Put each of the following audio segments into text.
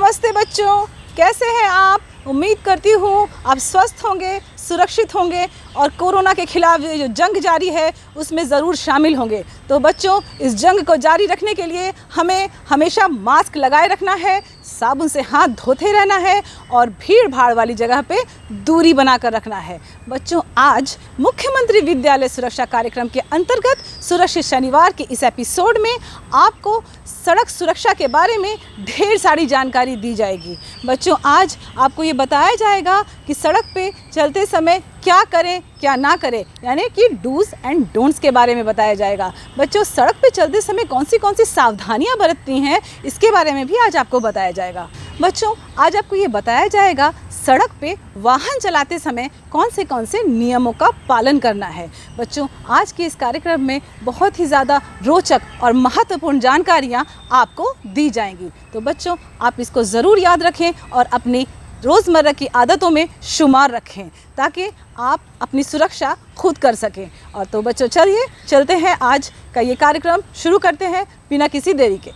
नमस्ते बच्चों, कैसे हैं आप? उम्मीद करती हूँ आप स्वस्थ होंगे, सुरक्षित होंगे और कोरोना के खिलाफ ये जो जंग जारी है उसमें ज़रूर शामिल होंगे। तो बच्चों, इस जंग को जारी रखने के लिए हमें हमेशा मास्क लगाए रखना है, साबुन से हाथ धोते रहना है और भीड़ भाड़ वाली जगह पे दूरी बनाकर रखना है। बच्चों, आज मुख्यमंत्री विद्यालय सुरक्षा कार्यक्रम के अंतर्गत सुरक्षित शनिवार के इस एपिसोड में आपको सड़क सुरक्षा के बारे में ढेर सारी जानकारी दी जाएगी। बच्चों, आज आपको ये बताया जाएगा कि सड़क पे चलते समय क्या करें क्या ना करें, यानी कि डूज एंड डोंट्स के बारे में बताया जाएगा। बच्चों, सड़क पे चलते समय कौन सी सावधानियां बरतती हैं इसके बारे में भी आज आपको बताया जाएगा। बच्चों, आज आपको ये बताया जाएगा सड़क पे वाहन चलाते समय कौन से नियमों का पालन करना है। बच्चों, आज के इस कार्यक्रम में बहुत ही ज़्यादा रोचक और महत्वपूर्ण जानकारियाँ आपको दी जाएंगी। तो बच्चों, आप इसको ज़रूर याद रखें और अपनी रोज़मर्रा की आदतों में शुमार रखें ताकि आप अपनी सुरक्षा खुद कर सकें। और तो बच्चों, चलिए चलते हैं, आज का ये कार्यक्रम शुरू करते हैं बिना किसी देरी के।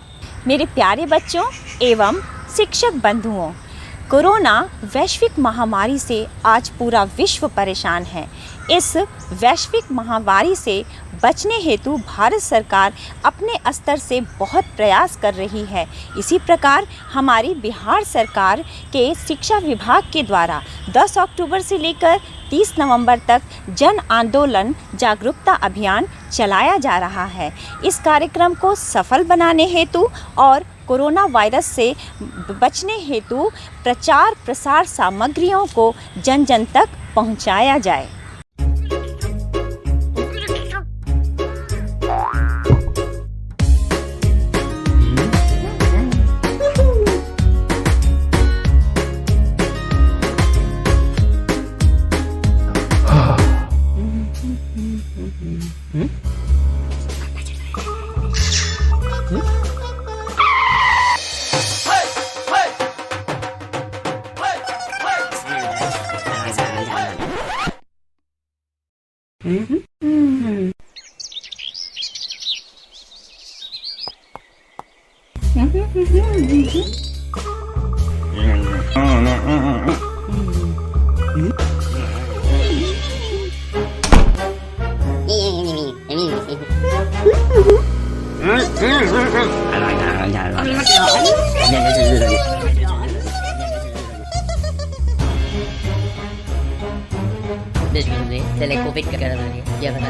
मेरे प्यारे बच्चों एवं शिक्षक बंधुओं, कोरोना वैश्विक महामारी से आज पूरा विश्व परेशान है। इस वैश्विक महामारी से बचने हेतु भारत सरकार अपने स्तर से बहुत प्रयास कर रही है। इसी प्रकार हमारी बिहार सरकार के शिक्षा विभाग के द्वारा 10 अक्टूबर से लेकर 30 नवंबर तक जन आंदोलन जागरूकता अभियान चलाया जा रहा है। इस कार्यक्रम को सफल बनाने हेतु और कोरोना वायरस से बचने हेतु प्रचार प्रसार सामग्रियों को जन जन तक पहुंचाया जाए। Sele COVID ka na rin. Diyan na.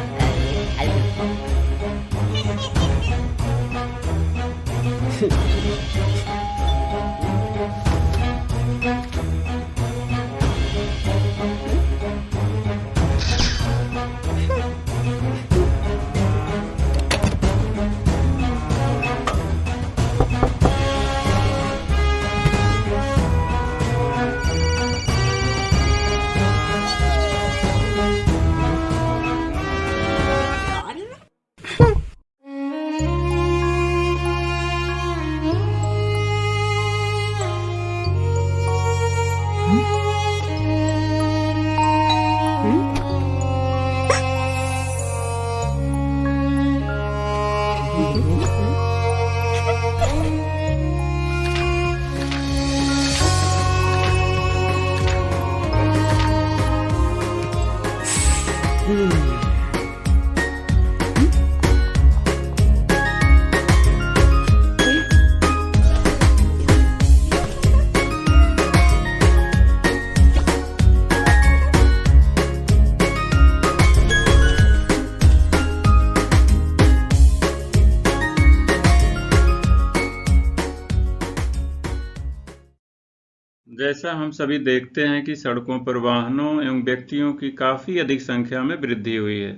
जैसा हम सभी देखते हैं कि सड़कों पर वाहनों एवं व्यक्तियों की काफ़ी अधिक संख्या में वृद्धि हुई है।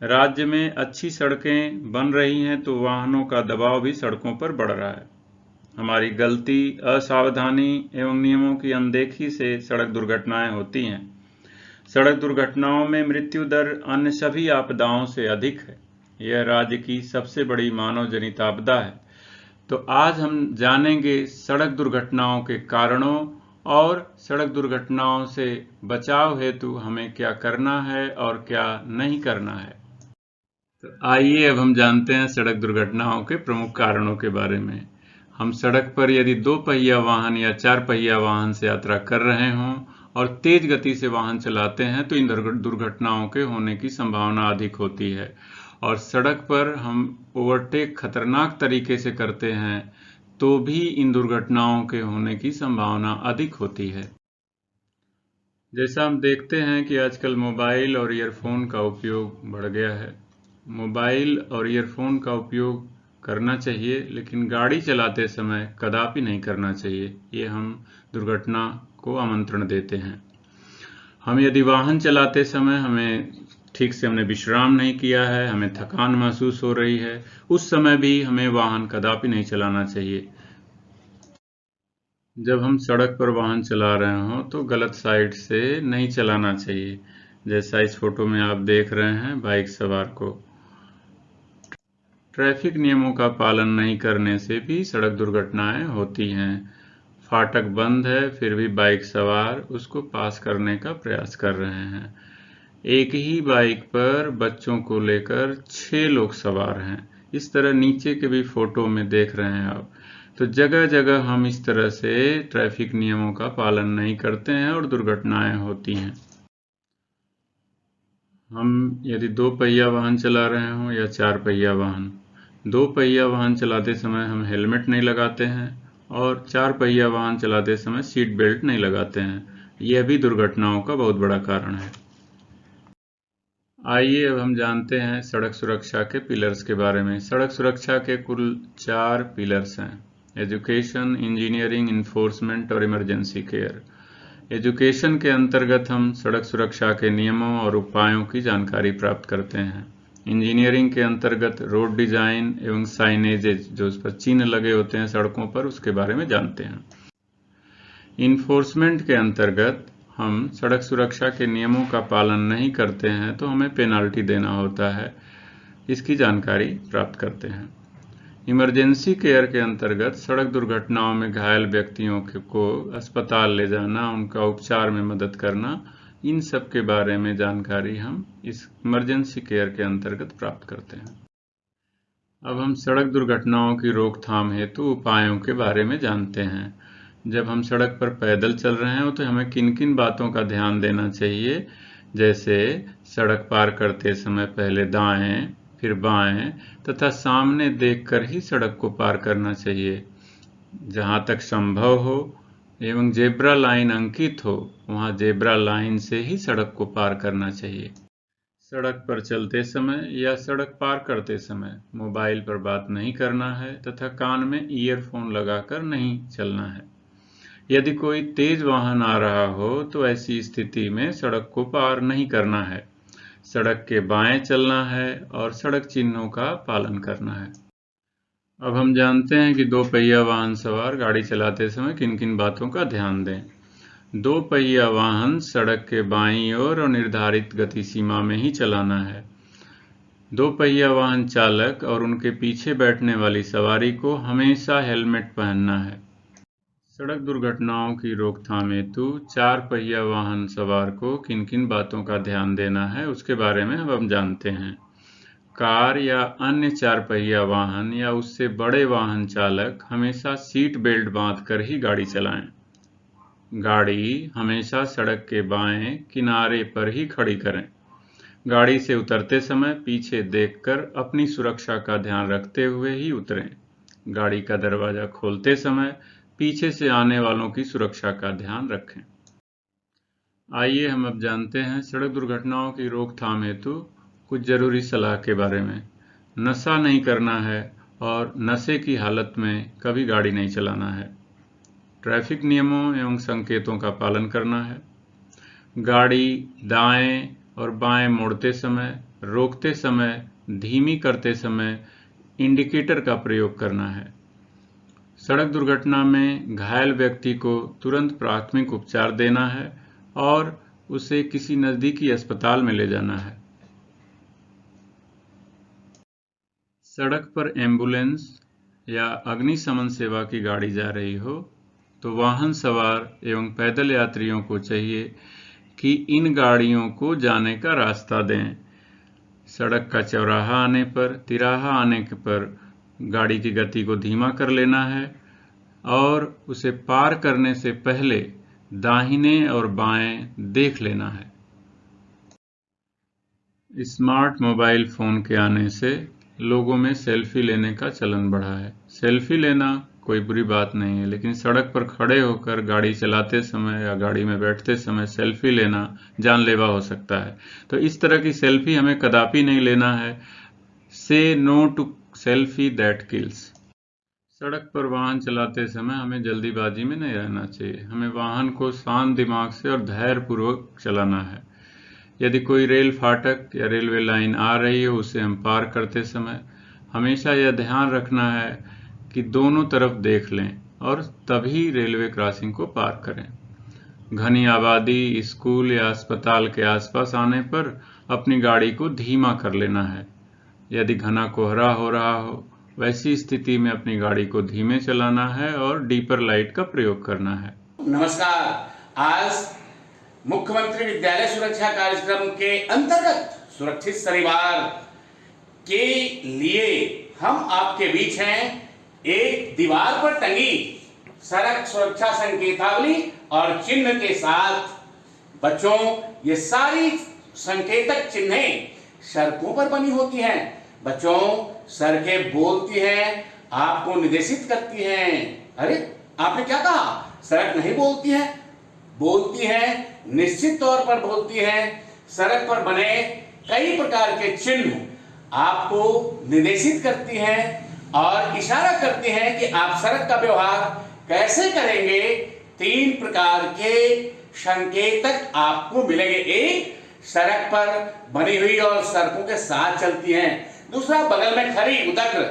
राज्य में अच्छी सड़कें बन रही हैं तो वाहनों का दबाव भी सड़कों पर बढ़ रहा है। हमारी गलती, असावधानी एवं नियमों की अनदेखी से सड़क दुर्घटनाएं होती हैं। सड़क दुर्घटनाओं में मृत्यु दर अन्य सभी आपदाओं से अधिक है। यह राज्य की सबसे बड़ी मानव जनित आपदा है। तो आज हम जानेंगे सड़क दुर्घटनाओं के कारणों और सड़क दुर्घटनाओं से बचाव हेतु हमें क्या करना है और क्या नहीं करना है। तो आइए अब हम जानते हैं सड़क दुर्घटनाओं के प्रमुख कारणों के बारे में। हम सड़क पर यदि 2 पहिया वाहन या 4 पहिया वाहन से यात्रा कर रहे हों और तेज गति से वाहन चलाते हैं तो इन दुर्घटनाओं के होने की संभावना अधिक होती है। और सड़क पर हम ओवरटेक खतरनाक तरीके से करते हैं तो भी इन दुर्घटनाओं के होने की संभावना अधिक होती है। जैसा हम देखते हैं कि आजकल मोबाइल और ईयरफोन का उपयोग बढ़ गया है। मोबाइल और ईयरफोन का उपयोग करना चाहिए, लेकिन गाड़ी चलाते समय कदापि नहीं करना चाहिए। ये हम दुर्घटना को आमंत्रण देते हैं। हम यदि वाहन चलाते समय हमने विश्राम नहीं किया है, हमें थकान महसूस हो रही है, उस समय भी हमें वाहन कदापि नहीं चलाना चाहिए। जब हम सड़क पर वाहन चला रहे हों तो गलत साइड से नहीं चलाना चाहिए। जैसा इस फोटो में आप देख रहे हैं बाइक सवार को। ट्रैफिक नियमों का पालन नहीं करने से भी सड़क दुर्घटनाएं होती हैं। फाटक बंद है फिर भी बाइक सवार उसको पास करने का प्रयास कर रहे हैं। एक ही बाइक पर बच्चों को लेकर 6 लोग सवार हैं। इस तरह नीचे के भी फोटो में देख रहे हैं आप। तो जगह जगह हम इस तरह से ट्रैफिक नियमों का पालन नहीं करते हैं और दुर्घटनाएं होती हैं। हम यदि 2 पहिया वाहन चला रहे हों या 4 पहिया वाहन, 2 पहिया वाहन चलाते समय हम हेलमेट नहीं लगाते हैं और 4 पहिया वाहन चलाते समय सीट बेल्ट नहीं लगाते हैं। यह भी दुर्घटनाओं का बहुत बड़ा कारण है। आइए अब हम जानते हैं सड़क सुरक्षा के पिलर्स के बारे में। सड़क सुरक्षा के कुल 4 पिलर्स हैं: एजुकेशन, इंजीनियरिंग, इन्फोर्समेंट और इमरजेंसी केयर। एजुकेशन के अंतर्गत हम सड़क सुरक्षा के नियमों और उपायों की जानकारी प्राप्त करते हैं। इंजीनियरिंग के अंतर्गत रोड डिजाइन एवं साइनेजेज, जो उस पर चिन्ह लगे होते हैं सड़कों पर, उसके बारे में जानते हैं। इन्फोर्समेंट के अंतर्गत हम सड़क सुरक्षा के नियमों का पालन नहीं करते हैं तो हमें पेनाल्टी देना होता है, इसकी जानकारी प्राप्त करते हैं। इमरजेंसी केयर के अंतर्गत सड़क दुर्घटनाओं में घायल व्यक्तियों को अस्पताल ले जाना, उनका उपचार में मदद करना, इन सब के बारे में जानकारी हम इस इमरजेंसी केयर के अंतर्गत प्राप्त करते हैं। अब हम सड़क दुर्घटनाओं की रोकथाम हेतु उपायों के बारे में जानते हैं। जब हम सड़क पर पैदल चल रहे हो तो हमें किन किन बातों का ध्यान देना चाहिए, जैसे सड़क पार करते समय पहले दाएं फिर बाएं तथा सामने देखकर ही सड़क को पार करना चाहिए। जहां तक संभव हो एवं जेब्रा लाइन अंकित हो वहां जेब्रा लाइन से ही सड़क को पार करना चाहिए। सड़क पर चलते समय या सड़क पार करते समय मोबाइल पर बात नहीं करना है तथा कान में ईयरफोन लगाकर नहीं चलना है। यदि कोई तेज वाहन आ रहा हो तो ऐसी स्थिति में सड़क को पार नहीं करना है। सड़क के बाएं चलना है और सड़क चिन्हों का पालन करना है। अब हम जानते हैं कि 2 पहिया वाहन सवार गाड़ी चलाते समय किन किन बातों का ध्यान दें। 2 पहिया वाहन सड़क के बाईं ओर और निर्धारित गति सीमा में ही चलाना है। 2 पहिया वाहन चालक और उनके पीछे बैठने वाली सवारी को हमेशा हेलमेट पहनना है। सड़क दुर्घटनाओं की रोकथाम हेतु 4 पहिया वाहन सवार को किन किन बातों का ध्यान देना है उसके बारे में हम जानते हैं। कार या अन्य 4 पहिया वाहन या उससे बड़े वाहन चालक हमेशा सीट बेल्ट बांधकर ही गाड़ी चलाएं। गाड़ी हमेशा सड़क के बाएं किनारे पर ही खड़ी करें। गाड़ी से उतरते समय पीछे देखकर अपनी सुरक्षा का ध्यान रखते हुए ही उतरें। गाड़ी का दरवाजा खोलते समय पीछे से आने वालों की सुरक्षा का ध्यान रखें। आइए हम अब जानते हैं सड़क दुर्घटनाओं की रोकथाम हेतु कुछ जरूरी सलाह के बारे में। नशा नहीं करना है और नशे की हालत में कभी गाड़ी नहीं चलाना है। ट्रैफिक नियमों एवं संकेतों का पालन करना है। गाड़ी दाएं और बाएं मोड़ते समय, रोकते समय, धीमी करते समय इंडिकेटर का प्रयोग करना है। सड़क दुर्घटना में घायल व्यक्ति को तुरंत प्राथमिक उपचार देना है और उसे किसी नज़दीकी अस्पताल में ले जाना है। सड़क पर एम्बुलेंस या अग्निशमन सेवा की गाड़ी जा रही हो तो वाहन सवार एवं पैदल यात्रियों को चाहिए कि इन गाड़ियों को जाने का रास्ता दें। सड़क का चौराहा आने पर, तिराहा आने पर गाड़ी की गति को धीमा कर लेना है और उसे पार करने से पहले दाहिने और बाएं देख लेना है। स्मार्ट मोबाइल फ़ोन के आने से लोगों में सेल्फी लेने का चलन बढ़ा है। सेल्फी लेना कोई बुरी बात नहीं है, लेकिन सड़क पर खड़े होकर गाड़ी चलाते समय या गाड़ी में बैठते समय सेल्फी लेना जानलेवा हो सकता है। तो इस तरह की सेल्फी हमें कदापि नहीं लेना है। Say no to selfie that kills. सड़क पर वाहन चलाते समय हमें जल्दीबाजी में नहीं रहना चाहिए। हमें वाहन को शांत दिमाग से और धैर्यपूर्वक चलाना है। यदि कोई रेल फाटक या रेलवे लाइन आ रही हो, उसे हम पार करते समय हमेशा यह ध्यान रखना है कि दोनों तरफ देख लें और तभी रेलवे क्रॉसिंग को पार करें। घनी आबादी, स्कूल या अस्पताल के आसपास आने पर अपनी गाड़ी को धीमा कर लेना है। यदि घना कोहरा हो रहा हो, वैसी स्थिति में अपनी गाड़ी को धीमे चलाना है और डीपर लाइट का प्रयोग करना है। नमस्कार। आज मुख्यमंत्री विद्यालय सुरक्षा कार्यक्रम के अंतर्गत सुरक्षित परिवार के लिए हम आपके बीच हैं। एक दीवार पर टंगी सड़क सुरक्षा संकेतावली और चिन्ह के साथ बच्चों, ये सारी संकेतक चिन्हें सड़कों पर बनी होती हैं। बच्चों, सड़कें बोलती हैं, आपको निर्देशित करती हैं। अरे आपने क्या कहा? सड़क नहीं बोलती है? बोलती है, निश्चित तौर पर बोलती है। सड़क पर बने कई प्रकार के चिन्ह आपको निर्देशित करती हैं और इशारा करती हैं कि आप सड़क का व्यवहार कैसे करेंगे। 3 प्रकार के संकेतक आपको मिलेंगे। एक, सड़क पर बनी हुई और सड़कों के साथ चलती हैं। दूसरा, बगल में खड़ी उदग्र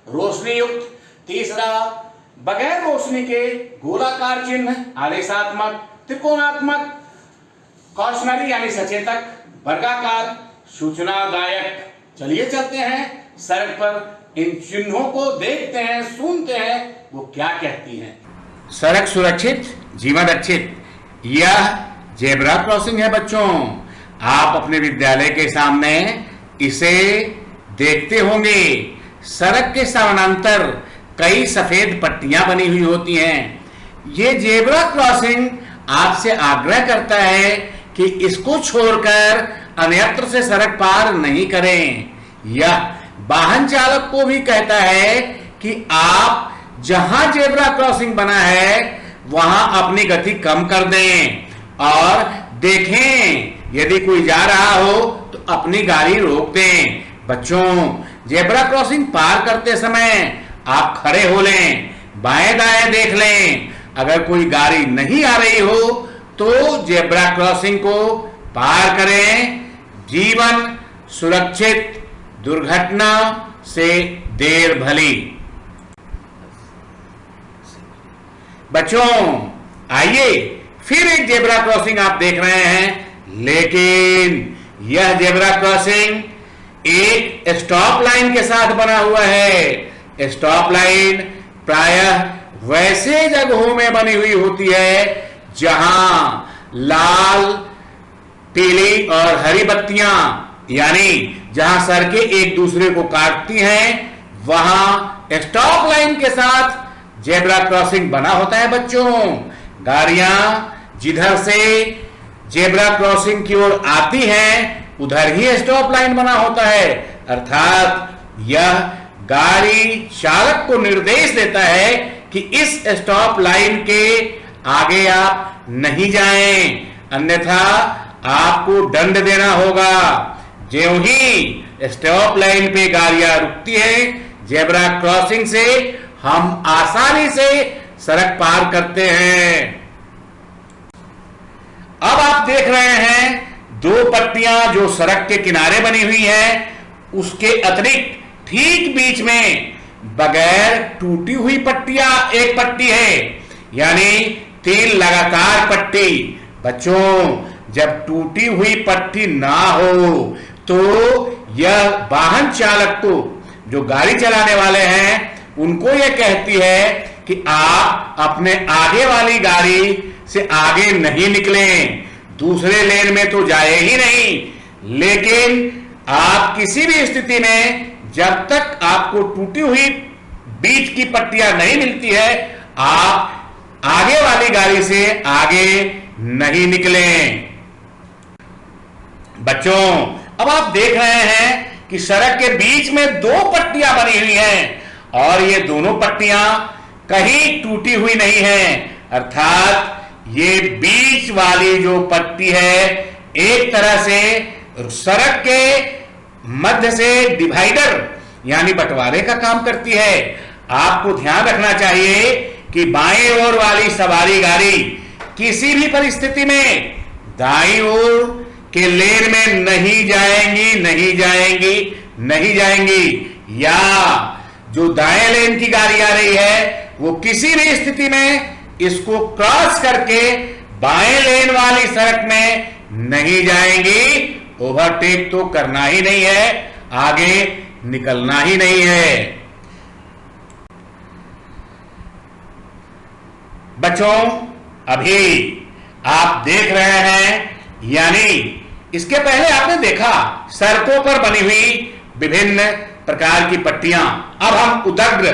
रोशनी युक्त। तीसरा, बगैर रोशनी के गोलाकार चिन्ह, आदेशात्मक, त्रिकोणात्मक, कॉशनरी यानी सचेतक, वर्गाकार, सूचनादायक। चलिए चलते हैं सड़क पर, इन चिन्हों को देखते हैं, सुनते हैं वो क्या कहती हैं। सड़क सुरक्षित, जीवन रक्षित, यह जेब्रा क्रॉसिंग है बच्चों। आप अपने विद्यालय के सामने इसे देखते होंगे। सड़क के समानांतर कई सफेद पट्टियां बनी हुई होती हैं। ये जेब्रा क्रॉसिंग आपसे आग्रह करता है कि इसको छोड़कर अन्यत्र से सड़क पार नहीं करें। यह वाहन चालक को भी कहता है कि आप जहां जेब्रा क्रॉसिंग बना है वहां अपनी गति कम कर दें और देखें यदि कोई जा रहा हो तो अपनी गाड़ी रोक दें। बच्चों, जेब्रा क्रॉसिंग पार करते समय आप खड़े हो लें, बाएं दाएं देख लें। अगर कोई गाड़ी नहीं आ रही हो तो जेब्रा क्रॉसिंग को पार करें। जीवन सुरक्षित, दुर्घटना से देर भली। बच्चों, आइए फिर एक जेब्रा क्रॉसिंग आप देख रहे हैं, लेकिन यह जेब्रा क्रॉसिंग एक स्टॉप लाइन के साथ बना हुआ है। स्टॉप लाइन प्रायः वैसे जगहों में बनी हुई होती है जहां लाल, पीली और हरी बत्तियां यानी जहां सड़कें एक दूसरे को काटती हैं, वहां स्टॉप लाइन के साथ जेब्रा क्रॉसिंग बना होता है। बच्चों, गाड़ियां जिधर से जेब्रा क्रॉसिंग की ओर आती हैं उधर ही स्टॉप लाइन बना होता है। अर्थात यह गाड़ी चालक को निर्देश देता है कि इस स्टॉप लाइन के आगे आप नहीं जाएं, अन्यथा आपको दंड देना होगा। ज्यों ही स्टॉप लाइन पे गाड़ियां रुकती हैं, जेब्रा क्रॉसिंग से हम आसानी से सड़क पार करते हैं। अब आप देख रहे हैं 2 पट्टियां जो सड़क के किनारे बनी हुई हैं, उसके अतिरिक्त ठीक बीच में बगैर टूटी हुई पट्टियां एक पट्टी है, यानी 3 लगातार पट्टी। बच्चों, जब टूटी हुई पट्टी ना हो तो यह वाहन चालक को, जो गाड़ी चलाने वाले हैं, उनको यह कहती है कि आप अपने आगे वाली गाड़ी से आगे नहीं निकलें, दूसरे लेन में तो जाए ही नहीं। लेकिन आप किसी भी स्थिति में जब तक आपको टूटी हुई बीच की पट्टियां नहीं मिलती है, आप आगे वाली गाड़ी से आगे नहीं निकलें। बच्चों, अब आप देख रहे हैं कि सड़क के बीच में 2 पट्टियां बनी हुई हैं और ये दोनों पट्टियां कहीं टूटी हुई नहीं हैं, अर्थात ये बीच वाली जो पट्टी है एक तरह से सड़क के मध्य से डिवाइडर यानी बंटवारे का काम करती है। आपको ध्यान रखना चाहिए कि बाएं ओर वाली सवारी गाड़ी किसी भी परिस्थिति में दाईं ओर के लेन में नहीं जाएंगी, या जो दाएं लेन की गाड़ी आ रही है वो किसी भी स्थिति में इसको क्रॉस करके बाएं लेन वाली सड़क में नहीं जाएंगी। ओवरटेक तो करना ही नहीं है, आगे निकलना ही नहीं है। बच्चों, अभी आप देख रहे हैं, यानी इसके पहले आपने देखा सड़कों पर बनी हुई विभिन्न प्रकार की पट्टियां। अब हम उदग्र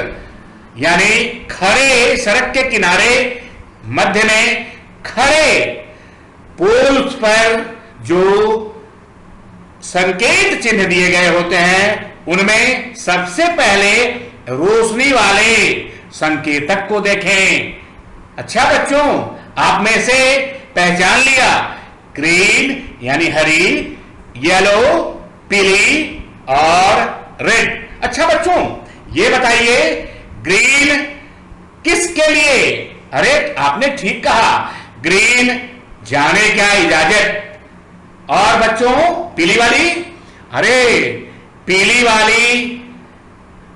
यानी खड़े सड़क के किनारे मध्य में खड़े पोल्स पर जो संकेत चिन्ह दिए गए होते हैं उनमें सबसे पहले रोशनी वाले संकेतक को देखें। अच्छा बच्चों, आप में से पहचान लिया ग्रीन यानी हरी, येलो पीली और रेड। अच्छा बच्चों, ये बताइए ग्रीन किसके लिए? अरे आपने ठीक कहा, ग्रीन जाने क्या इजाजत। और बच्चों पीली वाली? अरे पीली वाली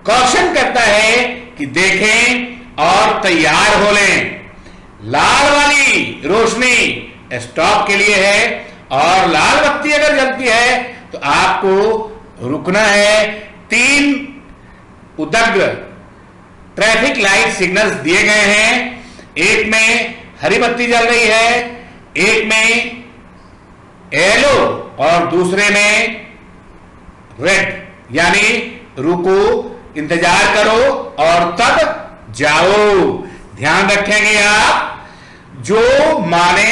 कॉशन करता है कि देखें और तैयार हो लें। लाल वाली रोशनी स्टॉप के लिए है और लाल बत्ती अगर जलती है तो आपको रुकना है। 3 उदग्र ट्रैफिक लाइट सिग्नल्स दिए गए हैं, एक में हरी बत्ती जल रही है, एक में येलो और दूसरे में रेड, यानी रुको, इंतजार करो और तब जाओ। ध्यान रखेंगे आप, जो माने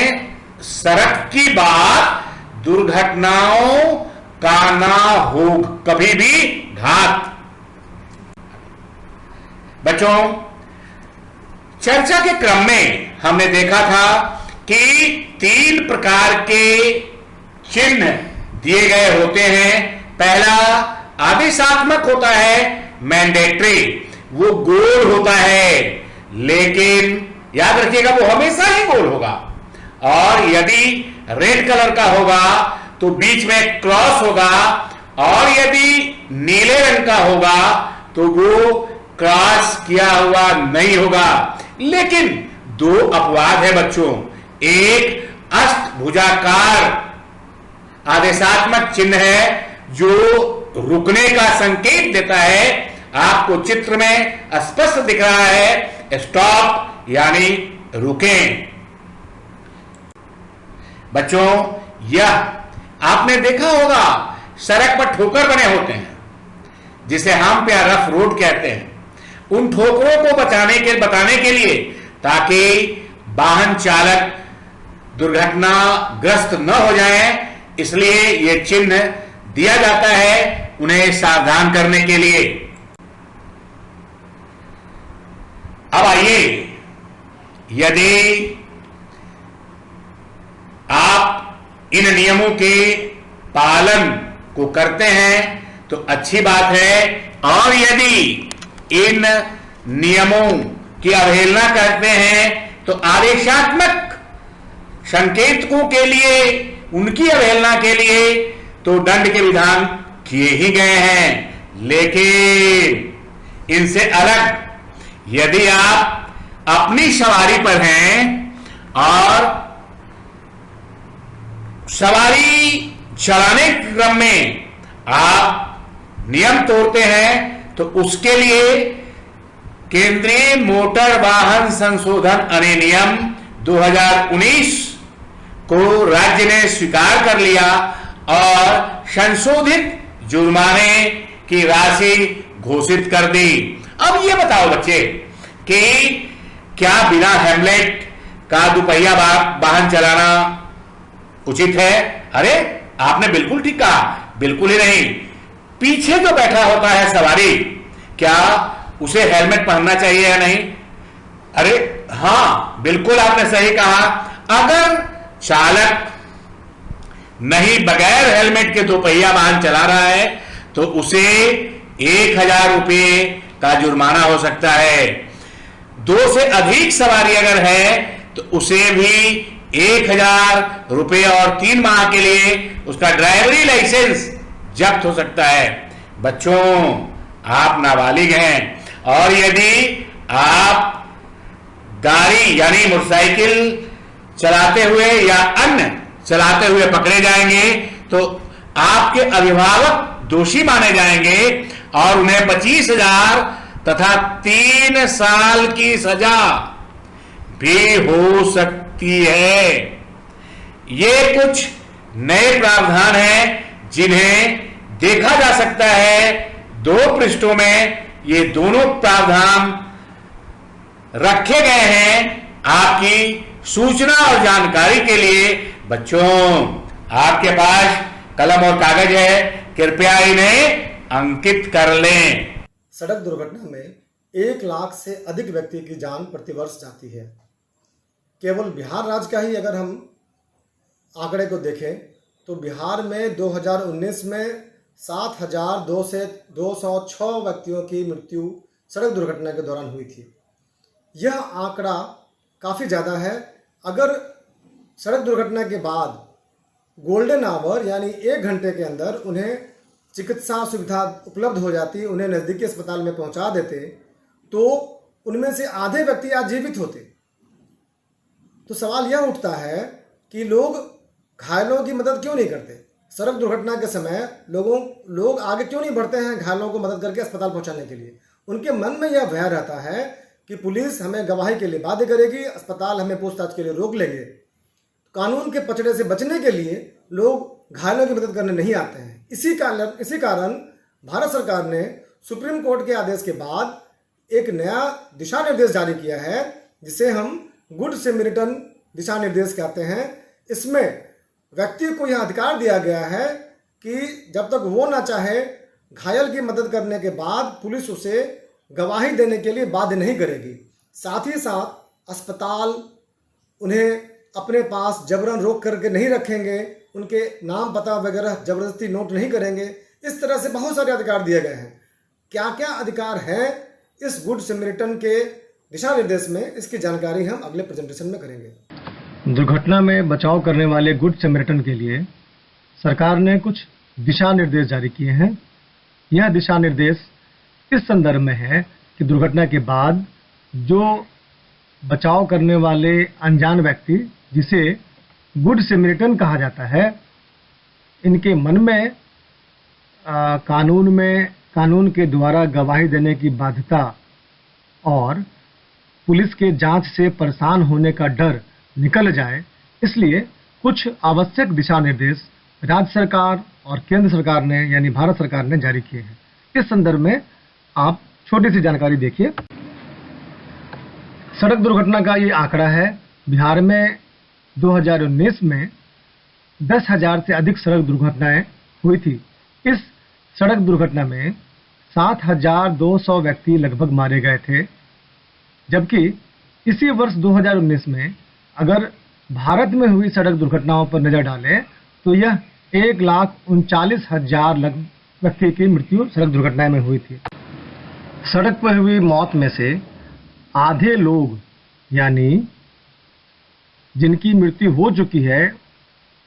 सड़क की बात, दुर्घटनाओं का ना हो कभी भी घात। बच्चों, चर्चा के क्रम में हमने देखा था कि 3 प्रकार के चिन्ह दिए गए होते हैं। पहला आदेशात्मक होता है, मैंडेटरी, वो गोल होता है, लेकिन याद रखिएगा वो हमेशा ही गोल होगा। और यदि रेड कलर का होगा तो बीच में क्रॉस होगा, और यदि नीले रंग का होगा तो वो क्रॉस किया हुआ नहीं होगा। लेकिन 2 अपवाद है बच्चों। एक अष्टभुजाकार आदेशात्मक चिन्ह है जो रुकने का संकेत देता है, आपको चित्र में स्पष्ट दिख रहा है, स्टॉप यानी रुकें। बच्चों, यह आपने देखा होगा सड़क पर ठोकर बने होते हैं जिसे हम पे रफ रोड कहते हैं। उन ठोकरों को बताने के लिए, ताकि वाहन चालक दुर्घटनाग्रस्त न हो जाएं, इसलिए यह चिन्ह दिया जाता है उन्हें सावधान करने के लिए। अब आइए, यदि आप इन नियमों के पालन को करते हैं तो अच्छी बात है, और यदि इन नियमों की अवहेलना करते हैं तो आदेशात्मक संकेतकों के लिए, उनकी अवहेलना के लिए तो दंड के विधान किए ही गए हैं। लेकिन इनसे अलग, यदि आप अपनी सवारी पर हैं और सवारी चलाने के क्रम में आप नियम तोड़ते हैं तो उसके लिए केंद्रीय मोटर वाहन संशोधन अधिनियम 2019 को राज्य ने स्वीकार कर लिया और संशोधित जुर्माने की राशि घोषित कर दी। अब ये बताओ बच्चे कि क्या बिना हेलमेट का दुपहिया वाहन चलाना उचित है? अरे आपने बिल्कुल ठीक कहा, बिल्कुल ही नहीं। पीछे जो बैठा होता है सवारी, क्या उसे हेलमेट पहनना चाहिए या नहीं? अरे हां, बिल्कुल आपने सही कहा। अगर चालक नहीं बगैर हेलमेट के दोपहिया वाहन चला रहा है तो उसे 1000 रुपये का जुर्माना हो सकता है। 2 से अधिक सवारी अगर है तो उसे भी 1000 रुपये और 3 माह के लिए उसका ड्राइवरी लाइसेंस जब्त हो सकता है। बच्चों, आप नाबालिग हैं और यदि आप गाड़ी यानी मोटरसाइकिल चलाते हुए या अन्य चलाते हुए पकड़े जाएंगे तो आपके अभिभावक दोषी माने जाएंगे और उन्हें 25,000 तथा 3 साल की सजा भी हो सकती है। ये कुछ नए प्रावधान हैं जिन्हें देखा जा सकता है। 2 पृष्ठों में ये दोनों प्रावधान रखे गए हैं आपकी सूचना और जानकारी के लिए। बच्चों, आपके पास कलम और कागज है, कृपया इन्हें अंकित कर लें। सड़क दुर्घटना में 1 लाख से अधिक व्यक्ति की जान प्रतिवर्ष जाती है। केवल बिहार राज्य का ही अगर हम आंकड़े को देखें तो बिहार में 2019 में 7,206 व्यक्तियों की मृत्यु सड़क दुर्घटना के दौरान हुई थी। यह आंकड़ा काफ़ी ज़्यादा है। अगर सड़क दुर्घटना के बाद गोल्डन आवर यानी 1 घंटे के अंदर उन्हें चिकित्सा सुविधा उपलब्ध हो जाती, उन्हें नज़दीकी अस्पताल में पहुंचा देते तो उनमें से आधे व्यक्ति आज जीवित होते। तो सवाल यह उठता है कि लोग घायलों की मदद क्यों नहीं करते? सड़क दुर्घटना के समय लोग आगे क्यों नहीं बढ़ते हैं घायलों को मदद करके अस्पताल पहुंचाने के लिए? उनके मन में यह भय रहता है कि पुलिस हमें गवाही के लिए बाध्य करेगी, अस्पताल हमें पूछताछ के लिए रोक लेंगे। कानून के पचड़े से बचने के लिए लोग घायलों की मदद करने नहीं आते हैं। इसी कारण भारत सरकार ने सुप्रीम कोर्ट के आदेश के बाद एक नया दिशा निर्देश जारी किया है जिसे हम गुड सैमरिटन दिशा निर्देश कहते हैं। इसमें व्यक्ति को यह अधिकार दिया गया है कि जब तक वो ना चाहे घायल की मदद करने के बाद पुलिस उसे गवाही देने के लिए बाध्य नहीं करेगी। साथ ही साथ अस्पताल उन्हें अपने पास जबरन रोक करके नहीं रखेंगे, उनके नाम पता वगैरह जबरदस्ती नोट नहीं करेंगे। इस तरह से बहुत सारे अधिकार दिए गए हैं। क्या क्या अधिकार हैं इस गुड सैमरिटन के दिशा निर्देश में, इसकी जानकारी हम अगले प्रेजेंटेशन में करेंगे। दुर्घटना में बचाव करने वाले गुड सैमरिटन के लिए सरकार ने कुछ दिशा निर्देश जारी किए हैं। यह दिशा निर्देश इस संदर्भ में है कि दुर्घटना के बाद जो बचाव करने वाले अनजान व्यक्ति, जिसे गुड सैमरिटन कहा जाता है, इनके मन में कानून के द्वारा गवाही देने की बाध्यता और पुलिस के जांच से परेशान होने का डर निकल जाए, इसलिए कुछ आवश्यक दिशा निर्देश राज्य सरकार और केंद्र सरकार ने यानी भारत सरकार ने जारी किए हैं। इस संदर्भ में आप छोटी सी जानकारी देखिए। सड़क दुर्घटना का ये आंकड़ा है। बिहार में 2019 में 10,000 से अधिक सड़क दुर्घटनाएं हुई थी। इस सड़क दुर्घटना में 7,200 व्यक्ति लगभग मारे गए थे, जबकि इसी वर्ष 2019 में अगर भारत में हुई सड़क दुर्घटनाओं पर नजर डालें तो यह 1,39,000 व्यक्ति की मृत्यु सड़क दुर्घटनाएं में हुई थी। सड़क पर हुई मौत में से आधे लोग यानी जिनकी मृत्यु हो चुकी है,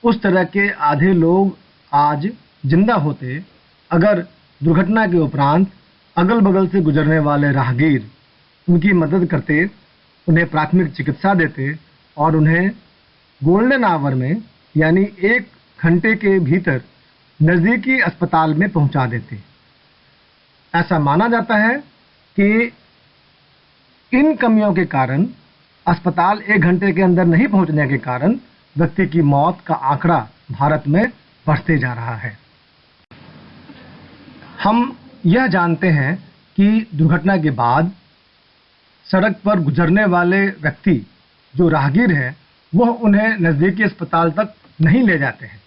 उस तरह के आधे लोग आज जिंदा होते अगर दुर्घटना के उपरांत अगल बगल से गुजरने वाले राहगीर उनकी मदद करते, उन्हें प्राथमिक चिकित्सा देते और उन्हें गोल्डन आवर में यानी 1 घंटे के भीतर नज़दीकी अस्पताल में पहुंचा देते। ऐसा माना जाता है कि इन कमियों के कारण अस्पताल 1 घंटे के अंदर नहीं पहुंचने के कारण व्यक्ति की मौत का आंकड़ा भारत में बढ़ते जा रहा है। हम यह जानते हैं कि दुर्घटना के बाद सड़क पर गुजरने वाले व्यक्ति जो राहगीर हैं वह उन्हें नज़दीकी अस्पताल तक नहीं ले जाते हैं।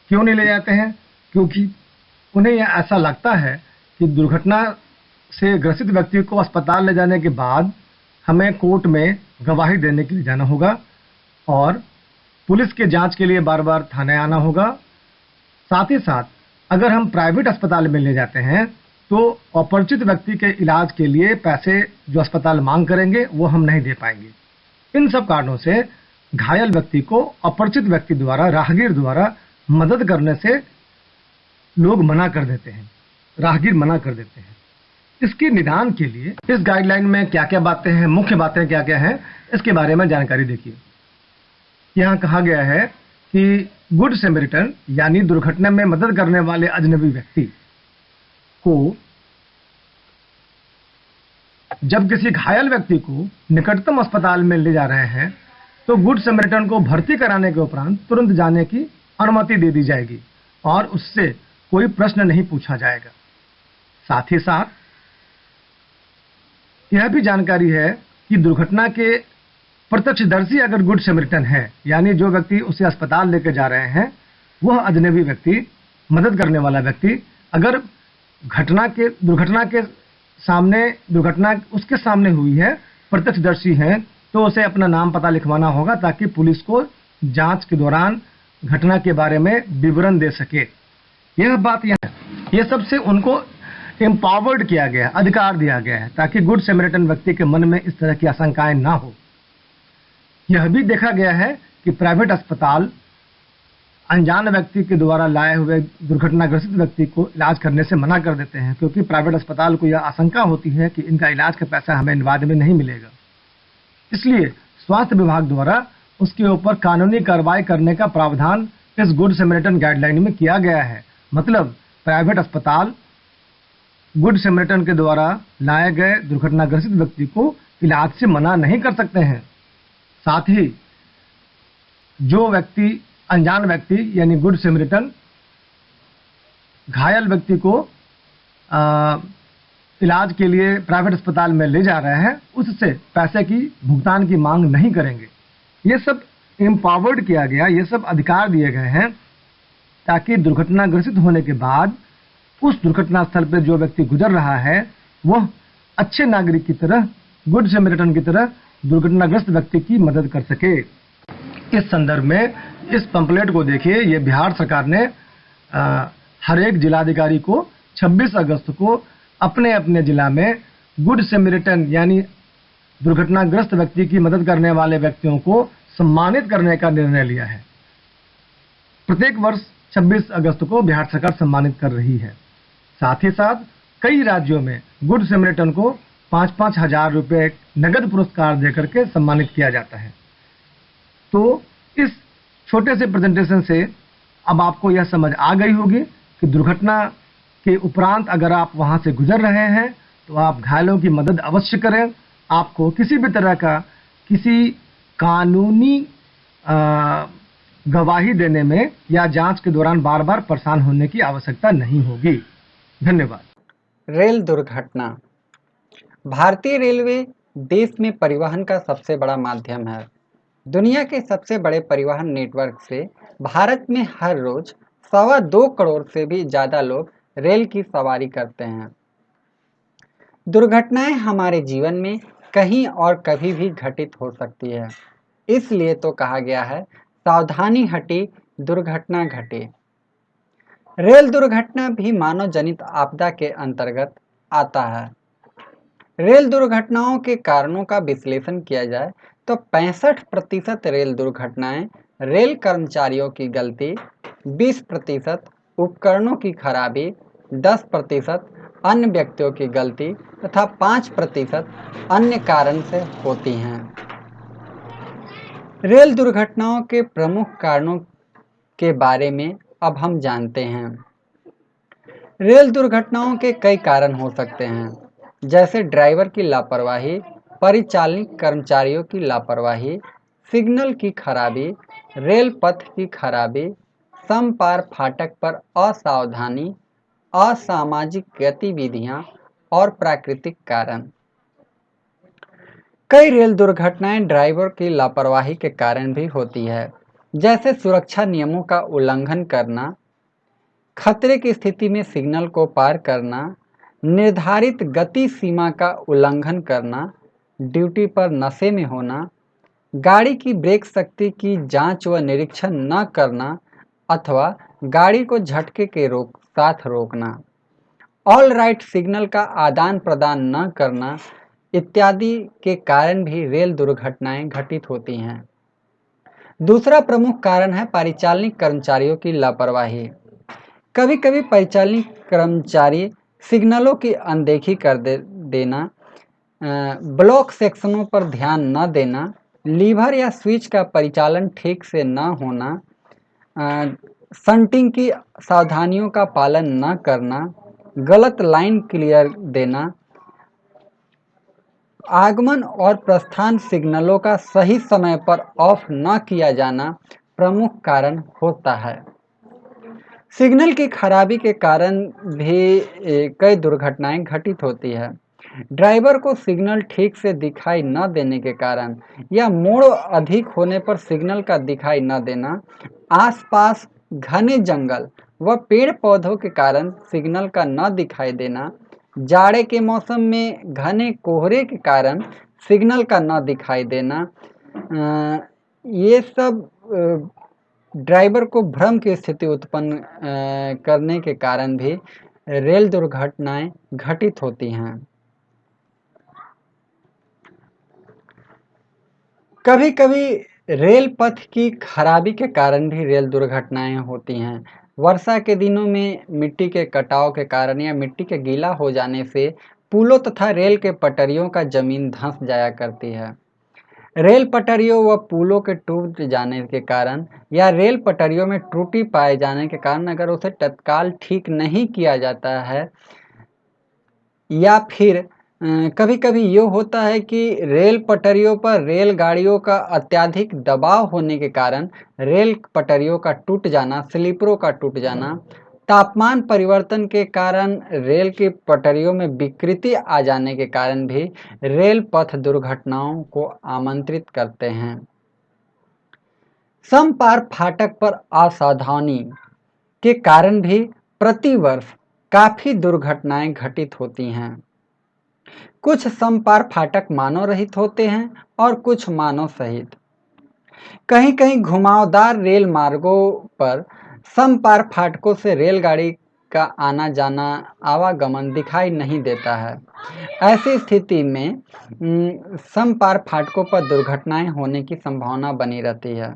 क्यों नहीं ले जाते हैं? क्योंकि उन्हें यह ऐसा लगता है कि दुर्घटना से ग्रसित व्यक्ति को अस्पताल ले जाने के बाद हमें कोर्ट में गवाही देने के लिए जाना होगा और पुलिस के जांच के लिए बार बार थाने आना होगा। साथ ही साथ अगर हम प्राइवेट अस्पताल में ले जाते हैं तो अपरिचित व्यक्ति के इलाज के लिए पैसे जो अस्पताल मांग करेंगे वो हम नहीं दे पाएंगे। इन सब कारणों से घायल व्यक्ति को अपरिचित व्यक्ति द्वारा, राहगीर द्वारा मदद करने से लोग मना कर देते हैं, राहगीर मना कर देते हैं। इसके निदान के लिए इस गाइडलाइन में क्या क्या बातें हैं, मुख्य बातें क्या क्या हैं, इसके बारे में जानकारी देखिए। यहाँ कहा गया है कि गुड सैमरिटन यानी दुर्घटना में मदद करने वाले अजनबी व्यक्ति को जब किसी घायल व्यक्ति को निकटतम अस्पताल में ले जा रहे हैं तो गुड सैमरिटन को भर्ती कराने के उपरांत तुरंत जाने की अनुमति दे दी जाएगी और उससे कोई प्रश्न नहीं पूछा जाएगा। साथ ही साथ यह भी जानकारी है कि दुर्घटना के प्रत्यक्षदर्शी अगर गुड सैमरिटन है यानी जो व्यक्ति उसे अस्पताल लेकर जा रहे हैं वह अजनबी व्यक्ति, मदद करने वाला व्यक्ति, अगर दुर्घटना उसके सामने हुई है, प्रत्यक्षदर्शी है, तो उसे अपना नाम पता लिखवाना होगा ताकि पुलिस को जांच के दौरान घटना के बारे में विवरण दे सके। यह बात यह सबसे उनको एम्पावर्ड किया गया, अधिकार दिया गया है ताकि गुड सैमरिटन व्यक्ति के मन में इस तरह की आशंकाएं ना हो। यह भी देखा गया है कि प्राइवेट अस्पताल अनजान व्यक्ति के द्वारा लाए हुए दुर्घटनाग्रसित व्यक्ति को इलाज करने से मना कर देते हैं क्योंकि प्राइवेट अस्पताल को यह आशंका होती है कि इनका इलाज का पैसा हमें बाद में नहीं मिलेगा। इसलिए स्वास्थ्य विभाग द्वारा उसके ऊपर कानूनी कार्रवाई करने का प्रावधान इस गुड सैमरिटन गाइडलाइन में किया गया है। मतलब प्राइवेट अस्पताल गुड सैमरिटन के द्वारा लाए गए दुर्घटनाग्रसित व्यक्ति को इलाज से मना नहीं कर सकते हैं। साथ ही जो व्यक्ति, अनजान व्यक्ति यानी गुड सैमरिटन घायल व्यक्ति को इलाज के लिए प्राइवेट अस्पताल में ले जा रहे हैं उससे पैसे की भुगतान की मांग नहीं करेंगे। ये सब एम्पावर्ड किया गया, ये सब अधिकार दिए गए हैं ताकि दुर्घटनाग्रसित होने के बाद उस दुर्घटना स्थल पर जो व्यक्ति गुजर रहा है वह अच्छे नागरिक की तरह, गुड सैमरिटन की तरह दुर्घटनाग्रस्त व्यक्ति की मदद कर सके। इस संदर्भ में इस पंपलेट को देखिए। ये बिहार सरकार ने हर एक जिलाधिकारी को 26 अगस्त को अपने अपने जिला में गुड सैमरिटन यानी दुर्घटनाग्रस्त व्यक्ति की मदद करने वाले व्यक्तियों को सम्मानित करने का निर्णय लिया है। प्रत्येक वर्ष 26 अगस्त को बिहार सरकार सम्मानित कर रही है। साथ ही साथ कई राज्यों में गुड सैमरिटन को 5-5 हजार रुपये नगद पुरस्कार देकर के सम्मानित किया जाता है। तो इस छोटे से प्रेजेंटेशन से अब आपको यह समझ आ गई होगी कि दुर्घटना के उपरांत अगर आप वहां से गुजर रहे हैं तो आप घायलों की मदद अवश्य करें। आपको किसी भी तरह का किसी कानूनी गवाही देने में या जांच के दौरान बार बार परेशान होने की आवश्यकता नहीं होगी। धन्यवाद। रेल दुर्घटना। भारतीय रेलवे देश में परिवहन का सबसे बड़ा माध्यम है। दुनिया के सबसे बड़े परिवहन नेटवर्क से भारत में हर रोज 2.25 करोड़ से भी ज़्यादा लोग रेल की सवारी करते हैं। दुर्घटनाएं हमारे जीवन में कहीं और कभी भी घटित हो सकती है, इसलिए तो कहा गया है सावधानी हटी दुर्घटना घटे। रेल दुर्घटना भी मानव जनित आपदा के अंतर्गत आता है। रेल दुर्घटनाओं के कारणों का विश्लेषण किया जाए तो 65% रेल दुर्घटनाएं रेल कर्मचारियों की गलती, 20% उपकरणों की खराबी, 10% अन्य व्यक्तियों की गलती तथा 5% अन्य कारण से होती हैं। रेल दुर्घटनाओं के प्रमुख कारणों के बारे में अब हम जानते हैं। रेल दुर्घटनाओं के कई कारण हो सकते हैं, जैसे ड्राइवर की लापरवाही, परिचालनिक कर्मचारियों की लापरवाही, सिग्नल की खराबी, रेल पथ की खराबी, समपार फाटक पर असावधानी, असामाजिक गतिविधियां और प्राकृतिक कारण। कई रेल दुर्घटनाएं ड्राइवर की लापरवाही के कारण भी होती है, जैसे सुरक्षा नियमों का उल्लंघन करना, खतरे की स्थिति में सिग्नल को पार करना, निर्धारित गति सीमा का उल्लंघन करना, ड्यूटी पर नशे में होना, गाड़ी की ब्रेक शक्ति की जांच व निरीक्षण न करना अथवा गाड़ी को झटके के साथ रोकना, ऑल राइट सिग्नल का आदान प्रदान न करना इत्यादि के कारण भी रेल दुर्घटनाएं घटित होती हैं। दूसरा प्रमुख कारण है परिचालनिक कर्मचारियों की लापरवाही। कभी कभी परिचालनिक कर्मचारी सिग्नलों की अनदेखी कर देना, ब्लॉक सेक्शनों पर ध्यान न देना, लीवर या स्विच का परिचालन ठीक से न होना, शंटिंग की सावधानियों का पालन न करना, गलत लाइन क्लियर देना, आगमन और प्रस्थान सिग्नलों का सही समय पर ऑफ न किया जाना प्रमुख कारण होता है। सिग्नल की खराबी के कारण भी कई दुर्घटनाएं घटित होती है। ड्राइवर को सिग्नल ठीक से दिखाई न देने के कारण या मोड़ अधिक होने पर सिग्नल का दिखाई न देना, आसपास घने जंगल व पेड़ पौधों के कारण सिग्नल का न दिखाई देना, जाड़े के मौसम में घने कोहरे के कारण सिग्नल का न दिखाई देना, ये सब ड्राइवर को भ्रम की स्थिति उत्पन्न करने के कारण भी रेल दुर्घटनाएं घटित होती हैं। कभी कभी रेल पथ की खराबी के कारण भी रेल दुर्घटनाएं होती हैं। वर्षा के दिनों में मिट्टी के कटाव के कारण या मिट्टी के गीला हो जाने से पुलों तथा रेल के पटरियों का जमीन धंस जाया करती है। रेल पटरियों व पुलों के टूट जाने के कारण या रेल पटरियों में त्रुटि पाए जाने के कारण अगर उसे तत्काल ठीक नहीं किया जाता है या फिर कभी कभी ये होता है कि रेल पटरियों पर रेलगाड़ियों का अत्यधिक दबाव होने के कारण रेल पटरियों का टूट जाना, स्लीपरों का टूट जाना, तापमान परिवर्तन के कारण रेल की पटरियों में विकृति आ जाने के कारण भी रेल पथ दुर्घटनाओं को आमंत्रित करते हैं। समपार फाटक पर असावधानी के कारण भी प्रतिवर्ष काफी दुर्घटनाएं घटित होती हैं। कुछ समपार फाटक मानव रहित होते हैं और कुछ मानव सहित। कहीं कहीं घुमावदार रेल मार्गों पर समपार फाटकों से रेलगाड़ी का आना जाना आवागमन दिखाई नहीं देता है। ऐसी स्थिति में समपार फाटकों पर दुर्घटनाएं होने की संभावना बनी रहती है।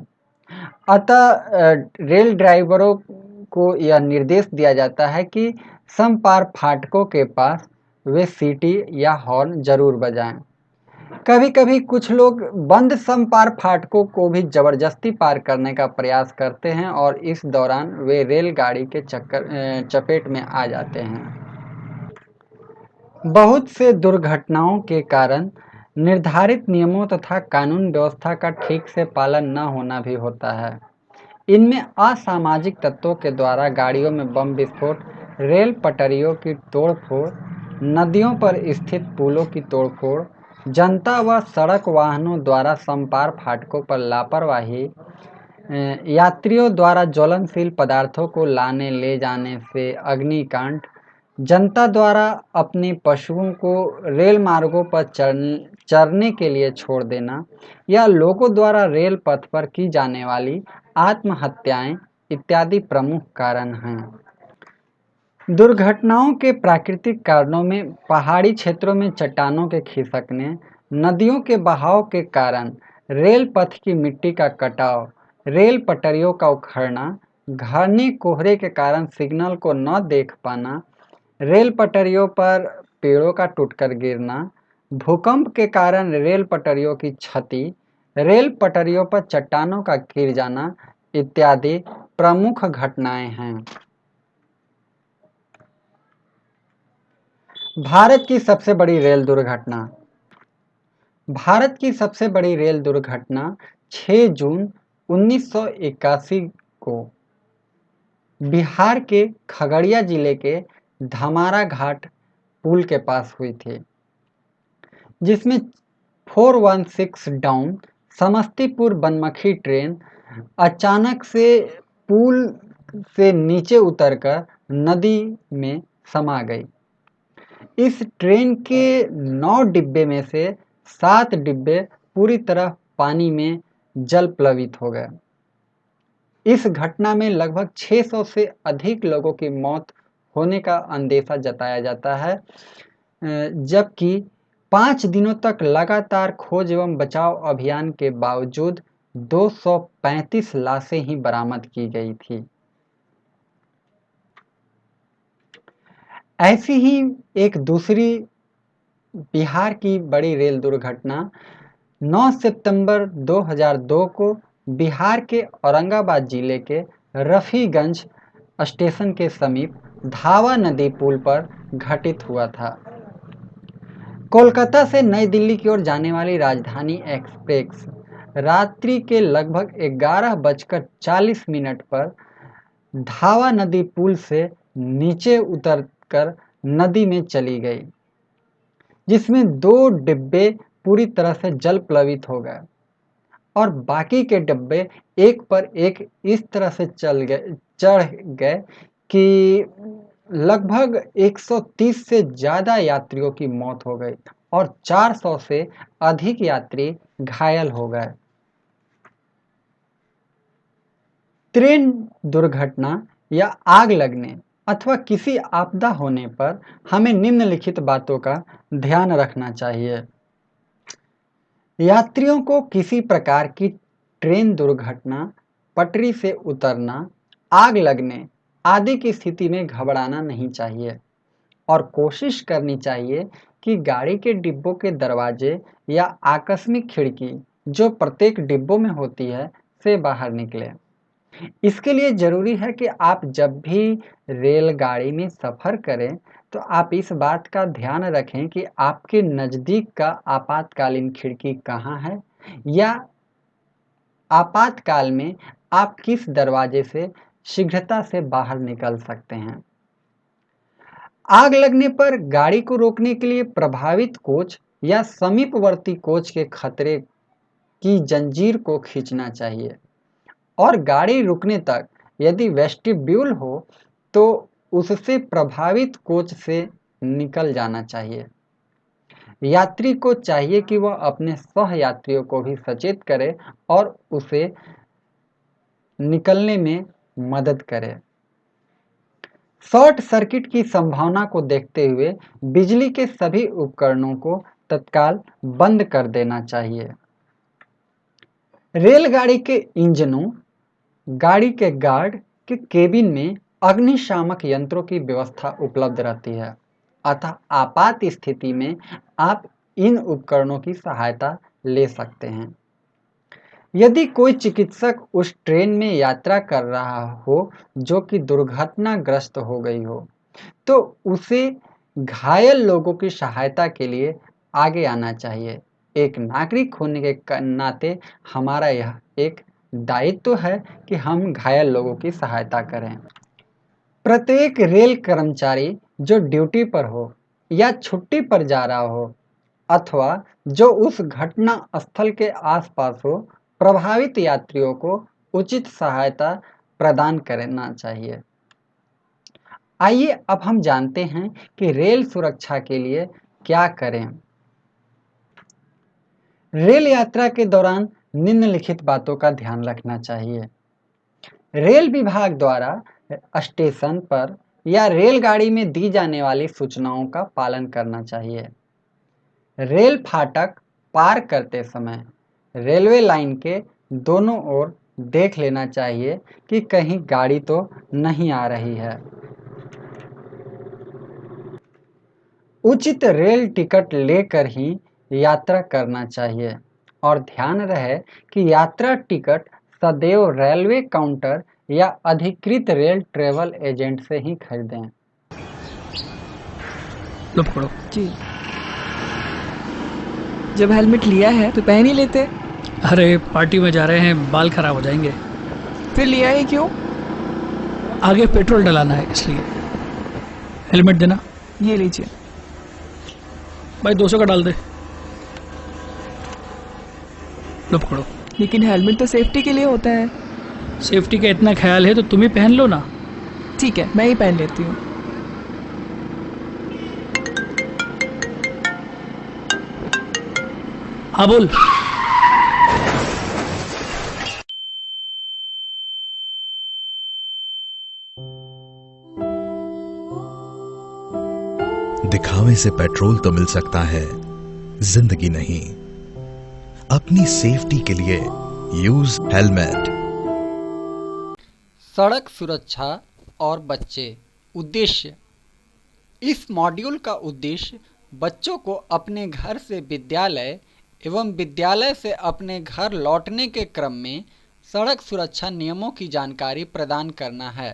अतः रेल ड्राइवरों को यह निर्देश दिया जाता है कि समपार फाटकों के पास वे सीटी या हॉर्न जरूर बजाएं। कभी कभी कुछ लोग बंद समपार फाटकों को भी जबरदस्ती पार करने का प्रयास करते हैं और इस दौरान वे रेलगाड़ी के चपेट में आ जाते हैं। बहुत से दुर्घटनाओं के कारण निर्धारित नियमों तथा कानून व्यवस्था का ठीक से पालन न होना भी होता है। इनमें असामाजिक तत्वों के द्वारा गाड़ियों में बम विस्फोट, रेल पटरियों की तोड़फोड़, नदियों पर स्थित पुलों की तोड़फोड़, जनता व सड़क वाहनों द्वारा समपार फाटकों पर लापरवाही, यात्रियों द्वारा ज्वलनशील पदार्थों को लाने ले जाने से अग्निकांड, जनता द्वारा अपने पशुओं को रेल मार्गों पर चरने के लिए छोड़ देना या लोगों द्वारा रेल पथ पर की जाने वाली आत्महत्याएं इत्यादि प्रमुख कारण हैं। दुर्घटनाओं के प्राकृतिक कारणों में पहाड़ी क्षेत्रों में चट्टानों के खिसकने, नदियों के बहाव के कारण रेल पथ की मिट्टी का कटाव, रेल पटरियों का उखड़ना, घने कोहरे के कारण सिग्नल को न देख पाना, रेल पटरियों पर पेड़ों का टूटकर गिरना, भूकंप के कारण रेल पटरियों की क्षति, रेल पटरियों पर चट्टानों का गिर जाना इत्यादि प्रमुख घटनाएं हैं। भारत की सबसे बड़ी रेल दुर्घटना। भारत की सबसे बड़ी रेल दुर्घटना 6 जून 1981 को बिहार के खगड़िया जिले के धमारा घाट पुल के पास हुई थी, जिसमें 416 डाउन समस्तीपुर बनमखी ट्रेन अचानक से पुल से नीचे उतरकर नदी में समा गई। इस ट्रेन के 9 डिब्बे में से 7 डिब्बे पूरी तरह पानी में जल प्लावित हो गए। इस घटना में लगभग 600 से अधिक लोगों की मौत होने का अंदेशा जताया जाता है, जबकि 5 दिनों तक लगातार खोज एवं बचाव अभियान के बावजूद 235 लाशें ही बरामद की गई थी। ऐसी ही एक दूसरी बिहार की बड़ी रेल दुर्घटना 9 सितंबर 2002 को बिहार के औरंगाबाद जिले के रफीगंज स्टेशन के समीप धावा नदी पुल पर घटित हुआ था। कोलकाता से नई दिल्ली की ओर जाने वाली राजधानी एक्सप्रेस रात्रि के लगभग 11:40 पर धावा नदी पुल से नीचे उतरकर नदी में चली गई, जिसमें 2 डिब्बे पूरी तरह से जल प्लावित हो गए और बाकी के डिब्बे एक पर एक इस तरह से चढ़ गए कि लगभग 130 से ज़्यादा यात्रियों की मौत हो गई और 400 से अधिक यात्री घायल हो गए। ट्रेन दुर्घटना या आग लगने अथवा किसी आपदा होने पर हमें निम्नलिखित बातों का ध्यान रखना चाहिए। यात्रियों को किसी प्रकार की ट्रेन दुर्घटना, पटरी से उतरना, आग लगने आदि की स्थिति में घबराना नहीं चाहिए और कोशिश करनी चाहिए कि गाड़ी के डिब्बों के दरवाजे या आकस्मिक खिड़की जो प्रत्येक डिब्बों में होती है से बाहर निकले। इसके लिए ज़रूरी है कि आप जब भी रेलगाड़ी में सफ़र करें तो आप इस बात का ध्यान रखें कि आपके नज़दीक का आपातकालीन खिड़की कहाँ है या आपातकाल में आप किस दरवाजे से शीघ्रता से बाहर निकल सकते हैं। आग लगने पर गाड़ी को रोकने के लिए प्रभावित कोच या समीपवर्ती कोच के खतरे की जंजीर को खींचना चाहिए और गाड़ी रुकने तक यदि वेस्टिब्यूल हो तो उससे प्रभावित कोच से निकल जाना चाहिए। यात्री को चाहिए कि वह अपने सह यात्रियों को भी सचेत करे और उसे निकलने में मदद करे। शॉर्ट सर्किट की संभावना को देखते हुए बिजली के सभी उपकरणों को तत्काल बंद कर देना चाहिए। रेलगाड़ी के इंजनों, गाड़ी के गार्ड के केबिन में अग्निशामक यंत्रों की व्यवस्था उपलब्ध रहती है, अतः आपात स्थिति में आप इन उपकरणों की सहायता ले सकते हैं। यदि कोई चिकित्सक उस ट्रेन में यात्रा कर रहा हो जो कि दुर्घटनाग्रस्त हो गई हो, तो उसे घायल लोगों की सहायता के लिए आगे आना चाहिए। एक नागरिक होने के नाते हमारा यह एक दायित्व है कि हम घायल लोगों की सहायता करें। प्रत्येक रेल कर्मचारी जो ड्यूटी पर हो या छुट्टी पर जा रहा हो अथवा जो उस घटना स्थल के आसपास हो, प्रभावित यात्रियों को उचित सहायता प्रदान करना चाहिए। आइए अब हम जानते हैं कि रेल सुरक्षा के लिए क्या करें। रेल यात्रा के दौरान निम्नलिखित बातों का ध्यान रखना चाहिए। रेल विभाग द्वारा स्टेशन पर या रेलगाड़ी में दी जाने वाली सूचनाओं का पालन करना चाहिए। रेल फाटक पार करते समय रेलवे लाइन के दोनों ओर देख लेना चाहिए कि कहीं गाड़ी तो नहीं आ रही है। उचित रेल टिकट लेकर ही यात्रा करना चाहिए और ध्यान रहे कि यात्रा टिकट सदैव रेलवे काउंटर या अधिकृत रेल ट्रैवल एजेंट से ही खरीदें। लो पकड़ो जी। जब हेलमेट लिया है तो पहन ही लेते। अरे पार्टी में जा रहे हैं, बाल खराब हो जाएंगे। फिर लिया ही क्यों? आगे पेट्रोल डलाना है इसलिए। हेलमेट देना। ये लीजिए। भाई 200 का डाल दे। लो पकड़ो। लेकिन हेलमेट तो सेफ्टी के लिए होता है। सेफ्टी का इतना ख्याल है तो तुम ही पहन लो ना। ठीक है, मैं ही पहन लेती हूँ। हाँ बोल। दिखावे से पेट्रोल तो मिल सकता है, जिंदगी नहीं। अपनी सेफ्टी के लिए यूज हेलमेट। सड़क सुरक्षा और बच्चे। उद्देश्य। इस मॉड्यूल का उद्देश्य बच्चों को अपने घर से विद्यालय एवं विद्यालय से अपने घर लौटने के क्रम में सड़क सुरक्षा नियमों की जानकारी प्रदान करना है।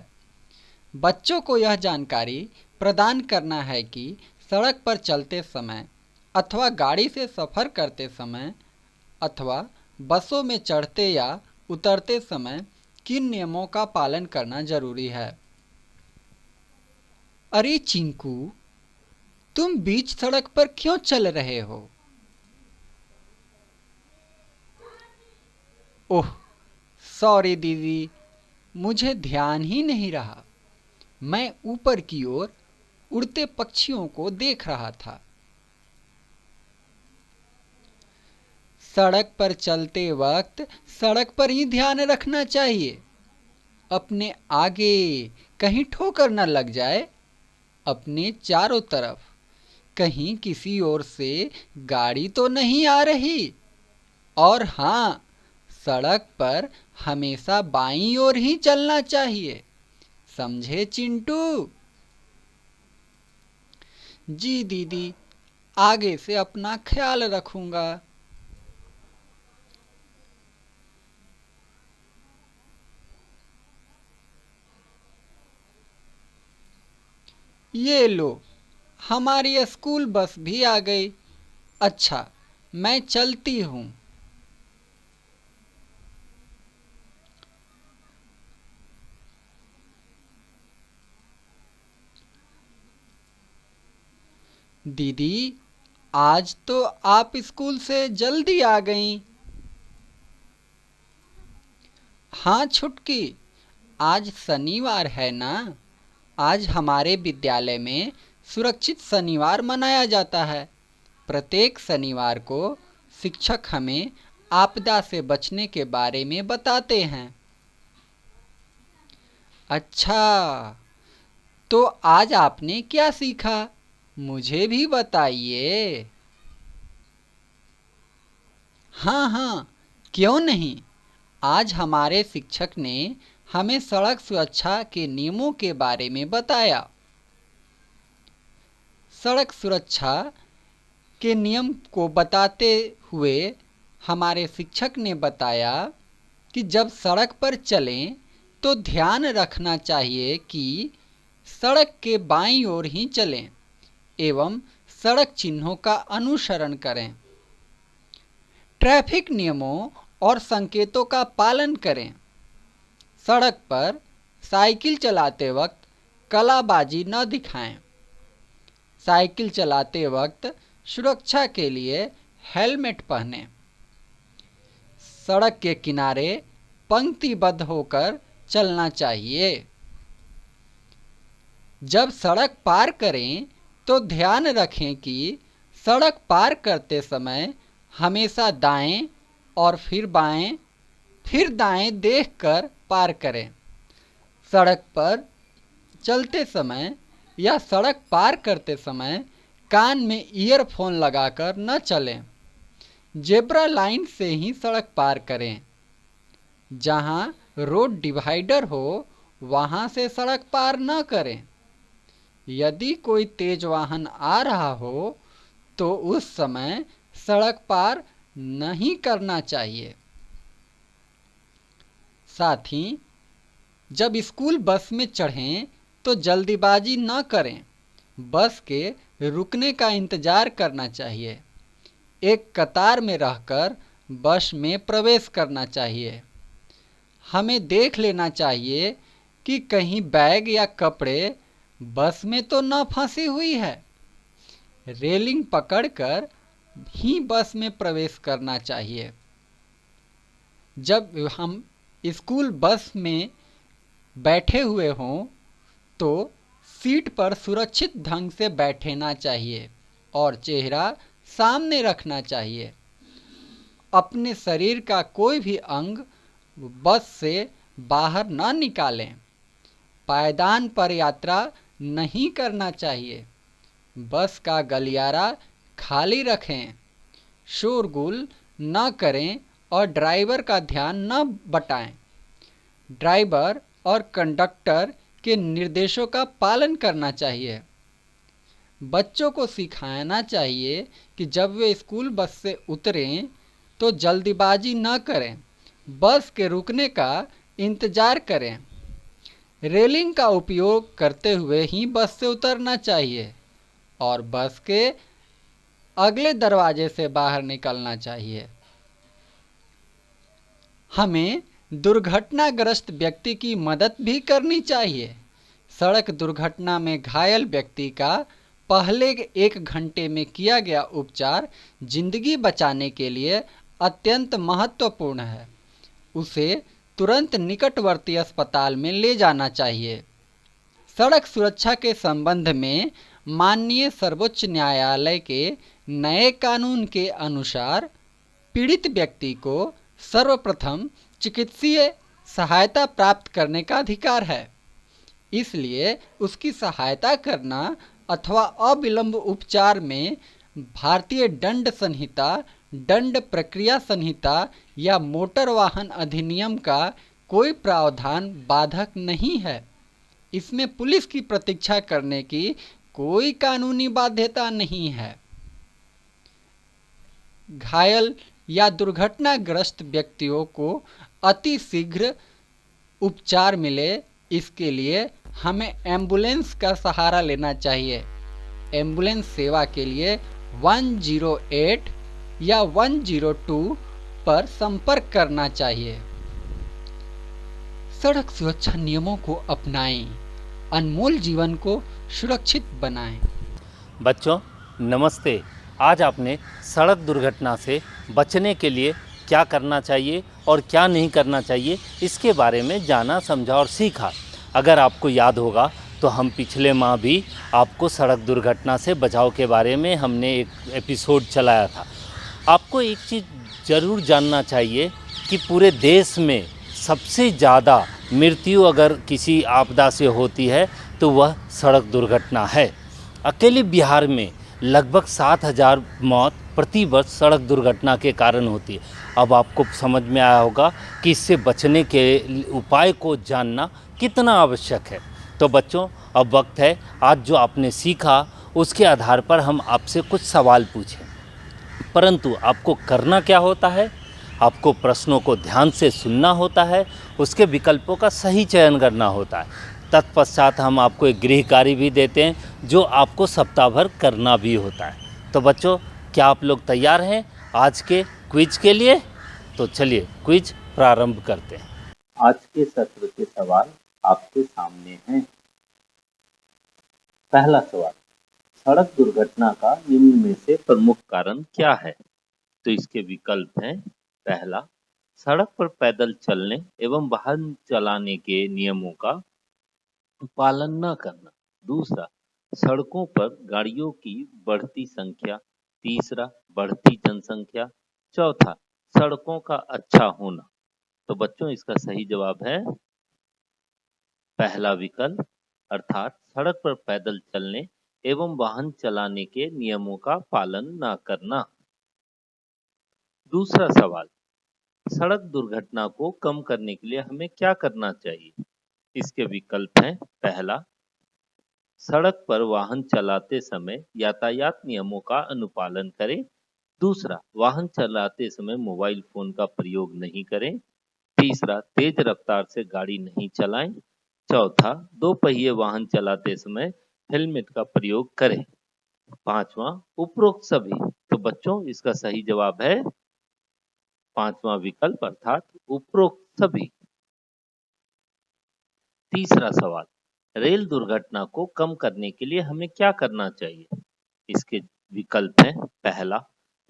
बच्चों को यह जानकारी प्रदान करना है कि सड़क पर चलते समय अथवा गाड़ी से सफ़र करते समय अथवा बसों में चढ़ते या उतरते समय किन नियमों का पालन करना जरूरी है। अरे चिंकू, तुम बीच सड़क पर क्यों चल रहे हो? ओह सॉरी दीदी, मुझे ध्यान ही नहीं रहा। मैं ऊपर की ओर उड़ते पक्षियों को देख रहा था। सड़क पर चलते वक्त सड़क पर ही ध्यान रखना चाहिए। अपने आगे कहीं ठोकर न लग जाए। अपने चारों तरफ कहीं किसी ओर से गाड़ी तो नहीं आ रही। और हाँ, सड़क पर हमेशा बाईं ओर ही चलना चाहिए। समझे चिंटू? जी दीदी, आगे से अपना ख्याल रखूंगा। ये लो, हमारी स्कूल बस भी आ गई। अच्छा, मैं चलती हूँ। दीदी, आज तो आप स्कूल से जल्दी आ गईं। हाँ छुटकी, आज शनिवार है ना। आज हमारे विद्यालय में सुरक्षित शनिवार मनाया जाता है। प्रत्येक शनिवार को शिक्षक हमें आपदा से बचने के बारे में बताते हैं। अच्छा, तो आज आपने क्या सीखा? मुझे भी बताइए। हाँ हाँ, क्यों नहीं। आज हमारे शिक्षक ने हमें सड़क सुरक्षा के नियमों के बारे में बताया। सड़क सुरक्षा के नियम को बताते हुए हमारे शिक्षक ने बताया कि जब सड़क पर चलें तो ध्यान रखना चाहिए कि सड़क के बाईं ओर ही चलें एवं सड़क चिन्हों का अनुसरण करें। ट्रैफिक नियमों और संकेतों का पालन करें। सड़क पर साइकिल चलाते वक्त कलाबाजी न दिखाएं। साइकिल चलाते वक्त सुरक्षा के लिए हेलमेट पहनें। सड़क के किनारे पंक्तिबद्ध होकर चलना चाहिए। जब सड़क पार करें तो ध्यान रखें कि सड़क पार करते समय हमेशा दाएं और फिर बाएं फिर दाएं देखकर पार करें। सड़क पर चलते समय या सड़क पार करते समय कान में ईयरफोन लगाकर न चलें। जेब्रा लाइन से ही सड़क पार करें। जहां रोड डिवाइडर हो वहां से सड़क पार न करें। यदि कोई तेज वाहन आ रहा हो तो उस समय सड़क पार नहीं करना चाहिए। साथ ही जब स्कूल बस में चढ़ें तो जल्दीबाजी न करें। बस के रुकने का इंतज़ार करना चाहिए। एक कतार में रहकर बस में प्रवेश करना चाहिए। हमें देख लेना चाहिए कि कहीं बैग या कपड़े बस में तो न फंसी हुई है। रेलिंग पकड़कर ही बस में प्रवेश करना चाहिए। जब हम स्कूल बस में बैठे हुए हों तो सीट पर सुरक्षित ढंग से बैठना चाहिए और चेहरा सामने रखना चाहिए। अपने शरीर का कोई भी अंग बस से बाहर न निकालें। पायदान पर यात्रा नहीं करना चाहिए। बस का गलियारा खाली रखें। शोरगुल न करें और ड्राइवर का ध्यान न बटाएं। ड्राइवर और कंडक्टर के निर्देशों का पालन करना चाहिए। बच्चों को सिखाना चाहिए कि जब वे स्कूल बस से उतरें तो जल्दीबाजी न करें, बस के रुकने का इंतज़ार करें। रेलिंग का उपयोग करते हुए ही बस से उतरना चाहिए और बस के अगले दरवाजे से बाहर निकलना चाहिए। हमें दुर्घटनाग्रस्त व्यक्ति की मदद भी करनी चाहिए। सड़क दुर्घटना में घायल व्यक्ति का पहले 1 घंटे में किया गया उपचार जिंदगी बचाने के लिए अत्यंत महत्वपूर्ण है। उसे तुरंत निकटवर्ती अस्पताल में ले जाना चाहिए। सड़क सुरक्षा के संबंध में माननीय सर्वोच्च न्यायालय के नए कानून के अनुसार पीड़ित व्यक्ति को सर्वप्रथम चिकित्सीय सहायता प्राप्त करने का अधिकार है। इसलिए उसकी सहायता करना अथवा अविलंब उपचार में भारतीय दंड संहिता, दंड प्रक्रिया संहिता या मोटर वाहन अधिनियम का कोई प्रावधान बाधक नहीं है। इसमें पुलिस की प्रतीक्षा करने की कोई कानूनी बाध्यता नहीं है। घायल या दुर्घटनाग्रस्त व्यक्तियों को अति शीघ्र उपचार मिले, इसके लिए हमें एम्बुलेंस का सहारा लेना चाहिए। एम्बुलेंस सेवा के लिए 108 या 102 पर संपर्क करना चाहिए। सड़क सुरक्षा नियमों को अपनाएं, अनमोल जीवन को सुरक्षित बनाएं। बच्चों नमस्ते। आज आपने सड़क दुर्घटना से बचने के लिए क्या करना चाहिए और क्या नहीं करना चाहिए इसके बारे में जाना, समझा और सीखा। अगर आपको याद होगा तो हम पिछले माह भी आपको सड़क दुर्घटना से बचाव के बारे में हमने एक एपिसोड चलाया था। आपको एक चीज़ ज़रूर जानना चाहिए कि पूरे देश में सबसे ज़्यादा मृत्यु अगर किसी आपदा से होती है तो वह सड़क दुर्घटना है। अकेले बिहार में लगभग 7,000 मौत प्रति वर्ष सड़क दुर्घटना के कारण होती है। अब आपको समझ में आया होगा कि इससे बचने के उपाय को जानना कितना आवश्यक है। तो बच्चों अब वक्त है, आज जो आपने सीखा उसके आधार पर हम आपसे कुछ सवाल पूछें। परंतु आपको करना क्या होता है? आपको प्रश्नों को ध्यान से सुनना होता है, उसके विकल्पों का सही चयन करना होता है। तत्पश्चात हम आपको एक गृह कार्य भी देते हैं जो आपको सप्ताह भर करना भी होता है। तो बच्चों क्या आप लोग तैयार हैं आज के क्विज के लिए? तो चलिए क्विज प्रारंभ करते हैं। आज के सत्र के सवाल आपके सामने हैं। पहला सवाल, सड़क दुर्घटना का निम्न में से प्रमुख कारण क्या है? तो इसके विकल्प हैं। पहला, सड़क पर पैदल चलने एवं वाहन चलाने के नियमों का पालन न करना। दूसरा, सड़कों पर गाड़ियों की बढ़ती संख्या। तीसरा, बढ़ती जनसंख्या। चौथा, सड़कों का अच्छा होना। तो बच्चों इसका सही जवाब है पहला विकल्प, अर्थात सड़क पर पैदल चलने एवं वाहन चलाने के नियमों का पालन न करना। दूसरा सवाल, सड़क दुर्घटना को कम करने के लिए हमें क्या करना चाहिए? इसके विकल्प हैं। पहला, सड़क पर वाहन चलाते समय यातायात नियमों का अनुपालन करें। दूसरा, वाहन चलाते समय मोबाइल फोन का प्रयोग नहीं करें। तीसरा, तेज रफ्तार से गाड़ी नहीं चलाएं। चौथा, 2 पहिए वाहन चलाते समय हेलमेट का प्रयोग करें। पांचवा, उपरोक्त सभी। तो बच्चों इसका सही जवाब है पांचवा विकल्प, अर्थात उपरोक्त सभी। तीसरा सवाल, रेल दुर्घटना को कम करने के लिए हमें क्या करना चाहिए? इसके विकल्प हैं। पहला,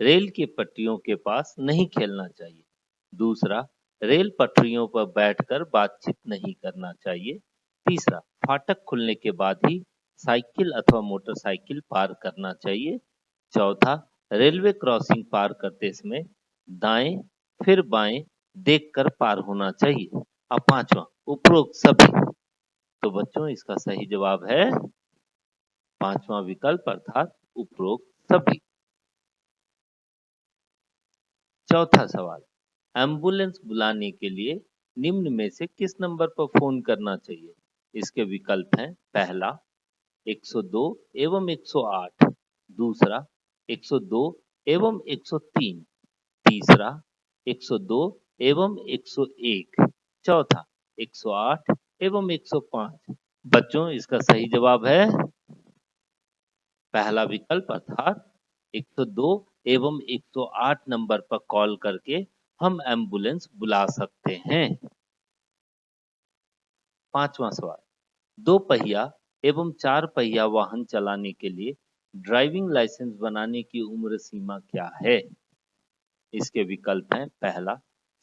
रेल के पटरियों के पास नहीं खेलना चाहिए। दूसरा, रेल पटरियों पर बैठकर बातचीत नहीं करना चाहिए। तीसरा, फाटक खुलने के बाद ही साइकिल अथवा मोटरसाइकिल पार करना चाहिए। चौथा, रेलवे क्रॉसिंग पार करते समय दाएं फिर बाएं देखकर पार होना चाहिए। अब पांचवा, उपरोक्त सभी। तो बच्चों इसका सही जवाब है पांचवा विकल्प अर्थात उपरोक्त सभी। चौथा सवाल, एम्बुलेंस बुलाने के लिए निम्न में से किस नंबर पर फोन करना चाहिए? इसके विकल्प हैं, पहला 102 एवं 108, दूसरा 102 एवं 103, तीसरा 102 एवं 101, चौथा 108 एवं 105। बच्चों इसका सही जवाब है पहला विकल्प अर्थात 102 एवं 108 नंबर पर कॉल करके हम एम्बुलेंस बुला सकते हैं। पांचवा सवाल, 2 पहिया एवं 4 पहिया वाहन चलाने के लिए ड्राइविंग लाइसेंस बनाने की उम्र सीमा क्या है? इसके विकल्प हैं, पहला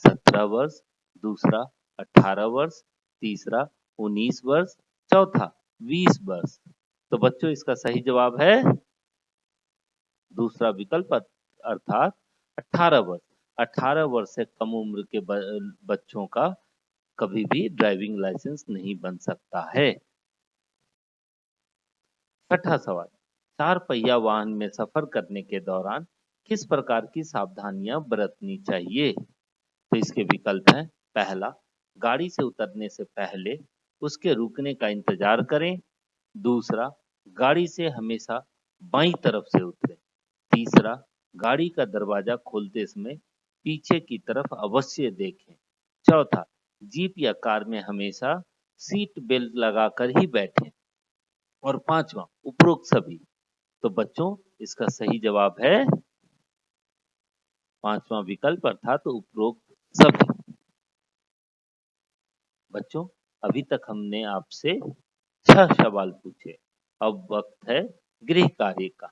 17 वर्ष, दूसरा 18 वर्ष, तीसरा 19 वर्ष, चौथा 20 वर्ष। तो बच्चों इसका सही जवाब है दूसरा विकल्प अर्थात 18 वर्ष। 18 वर्ष से कम उम्र के बच्चों का कभी भी ड्राइविंग लाइसेंस नहीं बन सकता है। छठा सवाल, 4 पहिया वाहन में सफर करने के दौरान किस प्रकार की सावधानियां बरतनी चाहिए? तो इसके विकल्प हैं, पहला, गाड़ी से उतरने से पहले उसके रुकने का इंतजार करें, दूसरा, गाड़ी से हमेशा बाईं तरफ से उतरें, तीसरा, गाड़ी का दरवाजा खोलते समय पीछे की तरफ अवश्य देखें, चौथा, जीप या कार में हमेशा सीट बेल्ट लगाकर ही बैठें, और पांचवा उपरोक्त सभी। तो बच्चों इसका सही जवाब है पांचवा विकल्प अर्थात उपरोक्त सभी। बच्चों अभी तक हमने आपसे 6 सवाल पूछे, अब वक्त है गृह कार्य का।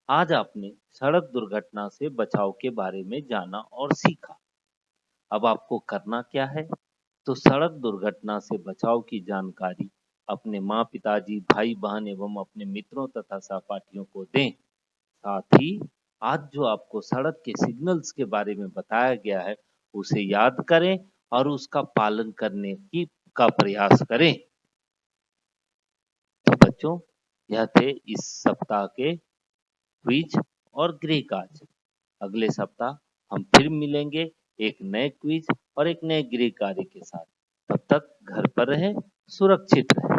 आज आपने सड़क दुर्घटना से बचाव के बारे में जाना और सीखा। अब आपको करना क्या है? तो सड़क दुर्घटना से बचाव की जानकारी अपने माँ पिताजी, भाई बहन एवं अपने मित्रों तथा सहपाठियों को दें। साथ ही आज जो आपको सड़क के सिग्नल्स के बारे में बताया गया है उसे याद करें और उसका पालन करने का प्रयास करें। तो बच्चों यह थे इस सप्ताह के क्विज और गृह कार्य। अगले सप्ताह हम फिर मिलेंगे एक नए क्विज और एक नए गृह कार्य के साथ। तब तक घर पर रहें, सुरक्षित रहें।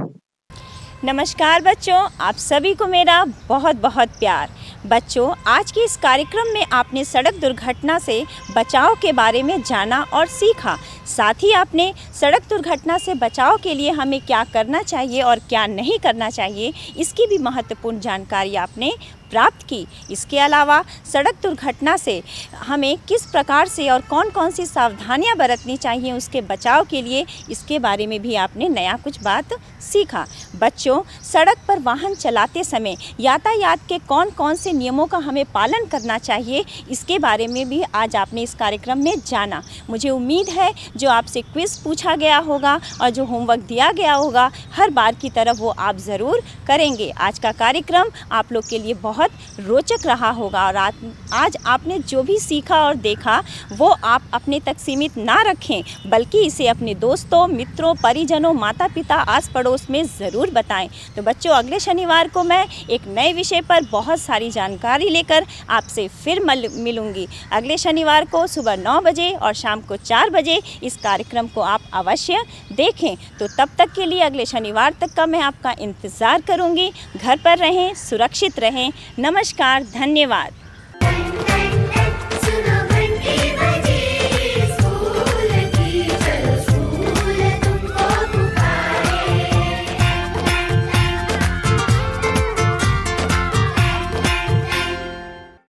नमस्कार बच्चों, आप सभी को मेरा बहुत बहुत प्यार। बच्चों आज के इस कार्यक्रम में आपने सड़क दुर्घटना से बचाव के बारे में जाना और सीखा। साथ ही आपने सड़क दुर्घटना से बचाव के लिए हमें क्या करना चाहिए और क्या नहीं करना चाहिए इसकी भी महत्वपूर्ण जानकारी आपने प्राप्त की। इसके अलावा सड़क दुर्घटना से हमें किस प्रकार से और कौन कौन सी सावधानियां बरतनी चाहिए उसके बचाव के लिए, इसके बारे में भी आपने नया कुछ बात सीखा। बच्चों सड़क पर वाहन चलाते समय यातायात के कौन कौन से नियमों का हमें पालन करना चाहिए इसके बारे में भी आज आपने इस कार्यक्रम में जाना। मुझे उम्मीद है जो आपसे क्विज पूछा गया होगा और जो होमवर्क दिया गया होगा हर बार की तरह वो आप ज़रूर करेंगे। आज का कार्यक्रम आप लोग के लिए बहुत रोचक रहा होगा और आज आपने जो भी सीखा और देखा वो आप अपने तक सीमित ना रखें, बल्कि इसे अपने दोस्तों, मित्रों, परिजनों, माता पिता, आस पड़ोस में ज़रूर बताएं। तो बच्चों अगले शनिवार को मैं एक नए विषय पर बहुत सारी जानकारी लेकर आपसे फिर मिलूंगी। अगले शनिवार को सुबह 9 बजे और शाम को 4 बजे इस कार्यक्रम को आप अवश्य देखें। तो तब तक के लिए अगले शनिवार तक का मैं आपका इंतज़ार करूंगी। घर पर रहें, सुरक्षित रहें। नमस्कार, धन्यवाद।